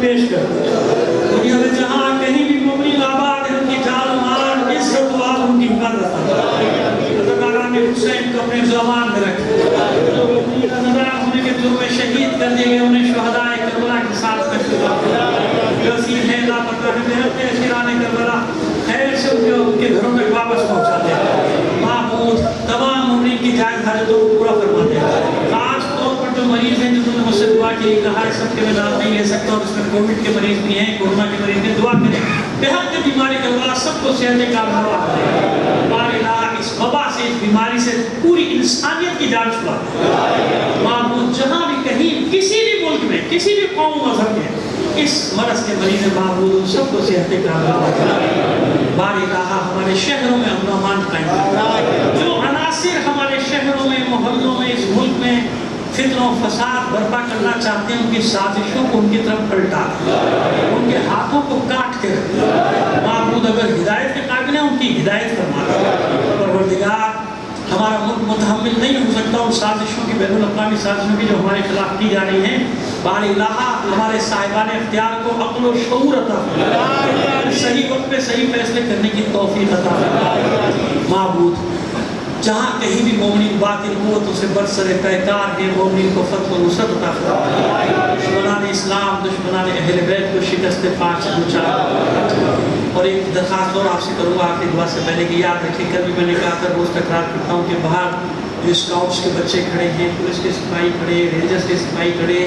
پیش کر دنیا میں جہاں کہیں بھی مومنین آباد ہیں ان کی جان مال عزت و آبرو ان کی حفاظت رضاکاران حسین کو اپنے زمان میں رکھے جو مومنین نظام ہونے کے جرم میں شہید کر دیے گئے انہیں شہداء کربلا کے ساتھ محفوظ جو اسیر ہیں لاپتہ ہیں بہت کے اسیران کربلا خیر سے ان کے گھروں تک واپس پہنچا دے معبود تمام مومنین کی جائز حاجتوں کو پورا فرما دے خاص طور پر جو مریض ہیں جنہوں نے مجھ سے دعا کی کہا ہے سب کے میں نام نہیں لے سکتا اور اس میں کووڈ کے مریض بھی ہیں کورونا کے مریض بھی دعا کریں بہت کی بیماری کا اللہ سب کو صحت کاملہ کرے بار الہ اس وبا سے اس بیماری سے پوری انسانیت کی جان چھڑا معبود جہاں بھی کہیں کسی بھی ملک میں کسی بھی قوم مذہب میں اس مرض کے مریض معبود ان سب کو صحت کاملہ کرے بار الہ ہمارے شہروں میں امن و امان قائم جو عناصر ہمارے شہروں میں محلوں میں اس ملک میں فتنہ و فساد برپا کرنا چاہتے ہیں ان کی سازشوں کو ان کی طرف پلٹا ان کے ہاتھوں کو کاٹ کے معبود اگر ہدایت کے قابل ہیں ان کی ہدایت فرما پروردگار ہمارا ملک متحمل نہیں ہو سکتا ان سازشوں کی بین الاقوامی سازشوں کی جو ہمارے خلاف کی جا رہی ہیں بار الہ ہمارے صاحبان اختیار کو عقل و شعور عطا فرما صحیح وقت پہ صحیح فیصلے کرنے کی توفیق عطا فرما معبود جہاں کہیں بھی مومنین باطل قوتوں سے برسر پیکار ہیں مومنین کو فتح و نصرت عطا فرما دشمنان اسلام دشمنان اہل بیت کو شکست پاک سے دوچار اور ایک درخواست اور آپ سے کروں گا آخری دعا سے پہلے کہ یاد رکھیں کل بھی میں نے کہا تھا روز تکرار کرتا ہوں کہ باہر جو اسکاؤٹس کے بچے کھڑے ہیں پولیس کے سپاہی کھڑے رینجرز کے سپاہی کھڑے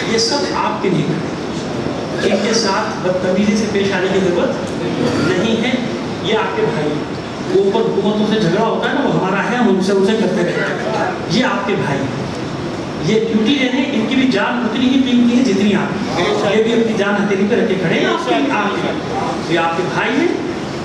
یہ سب آپ کے لیے کھڑے ان کے ساتھ بدتمیزی سے پیش آنے کی ضرورت نہیں ہے یہ آپ کے بھائی وہ اوپر حکومتوں سے جھگڑا ہوتا ہے نا وہ ہمارا ہے ہم ان سے کرتے رہتے ہیں یہ آپ کے بھائی یہ ڈیوٹی رہنے ان کی بھی جان اتنی ہی قیمتی ہے جتنی آپ یہ بھی اپنی جان ہتھیلی پہ رکھ کے کھڑے ہیں یہ آپ کے بھائی ہیں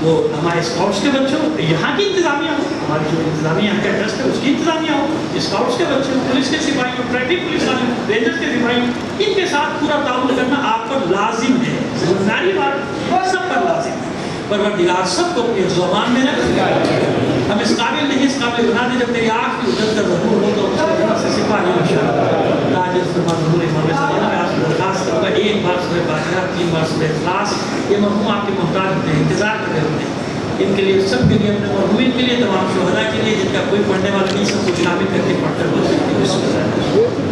وہ ہمارے اسکاؤٹس کے بچے ہو یہاں کی انتظامیہ ہو ہماری جو انتظامیہ کا ٹرسٹ ہے اس کی انتظامیہ ہو اسکاؤٹس کے بچے ہو پولیس کے سپاہی ہو ٹریفک پولیس والے ہو رینجرز کے سپاہی ہو ان کے ساتھ پورا تعاون کرنا آپ پر لازم ہے ذمہ داری بات سب پر لازم ہے پروردگار سب کو اپنی زبان میں رکھ ہم اس قابل نہیں اس قابل بنا دے جب تیری آنکھ کی اجت کا ظہور ہو تو اس کے جنہ سے سپاہی بشار تاجر فرما ظہور امام صلی اللہ علیہ وسلم آپ سے درخواست کروں گا 1 بار سورہ فاتحہ 3 بار سورہ اخلاص یہ مرحوم آپ کے محتاج ہوتے ہیں انتظار کر رہے ہوتے ہیں ان کے لیے سب کے لیے اپنے مرحومین کے لیے تمام شہداء کے لیے جن کا کوئی پڑھنے والا نہیں سب کو شامل کر کے پڑھ کر بول سکتے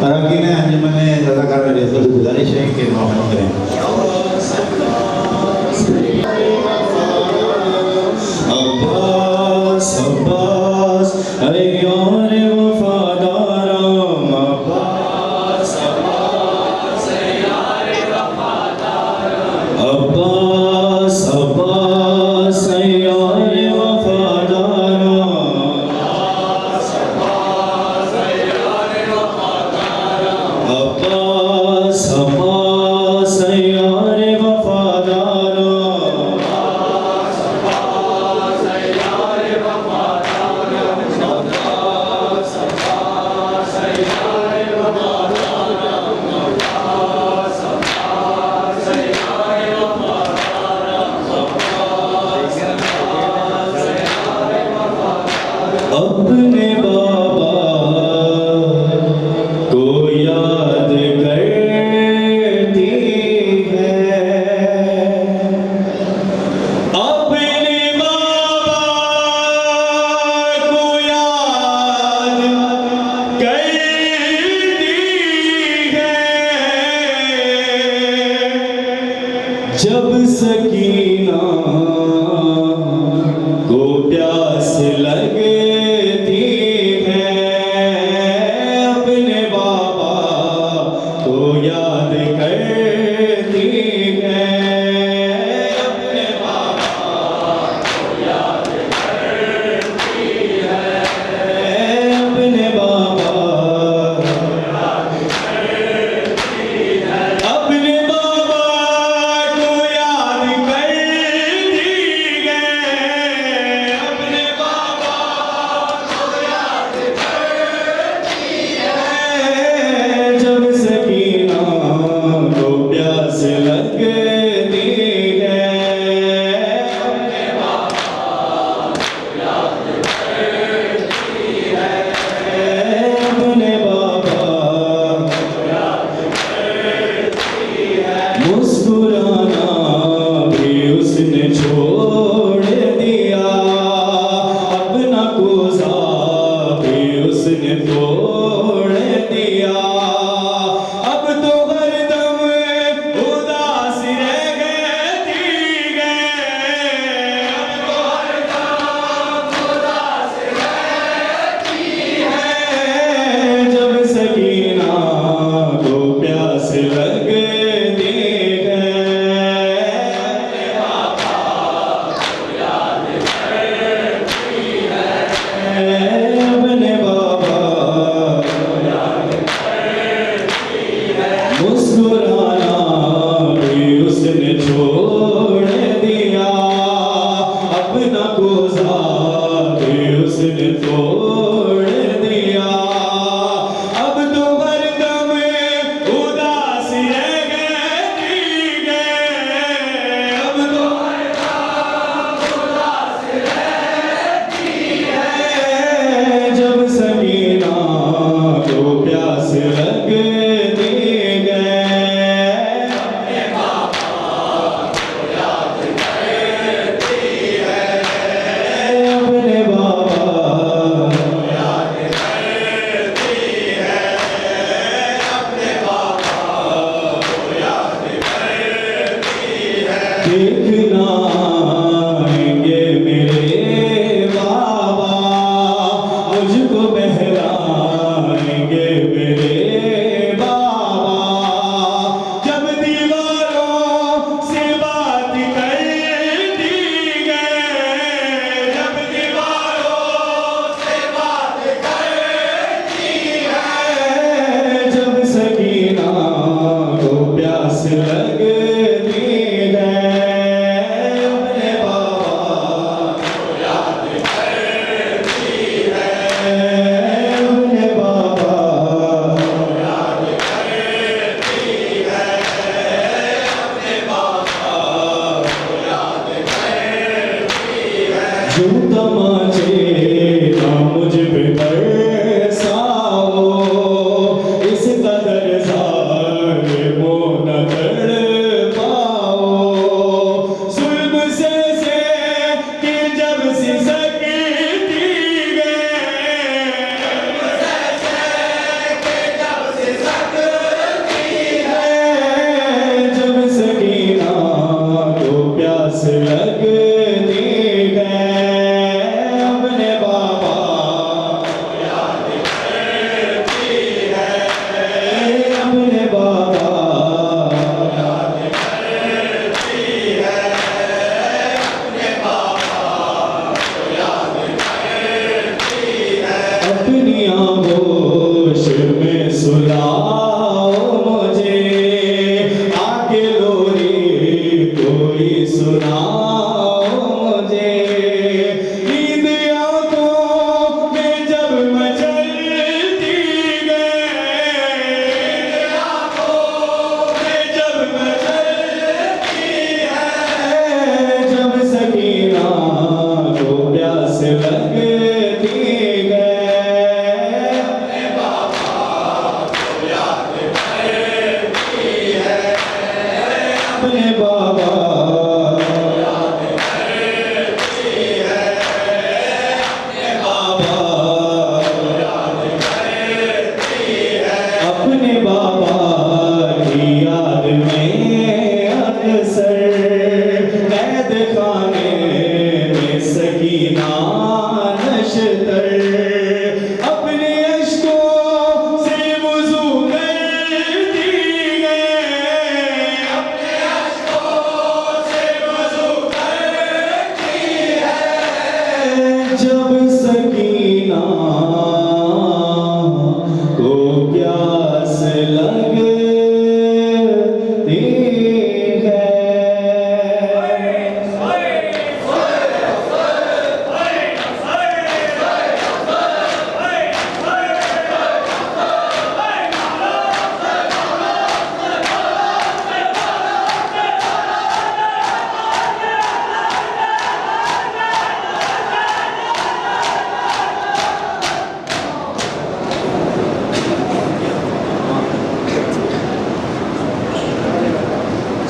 اراکین انجمن رضاکار میری خود گزارش ہے کہ معاون کریں عباس عباس اے یار وفادارم عباس عباس اے یار وفادارم عباس عباس اے یار وفادارم عباس عباس یار وفادار عباس عباس یار وفادار عباس عباس یار وفادار عباس عباس یار وفادار عباس عباس یار وفادار اپنے بابا کو یاد کرتی ہے اپنے بابا کو یاد کرتی ہے جب سکینہ کو پیاس لگتی ہے اپنے بابا کو یاد کرتی ہے اپنے بابا کو یاد کرتی ہے اپنے بابا کو یاد کرتی ہے اپنے بابا کو یاد کرتی ہے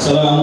سلام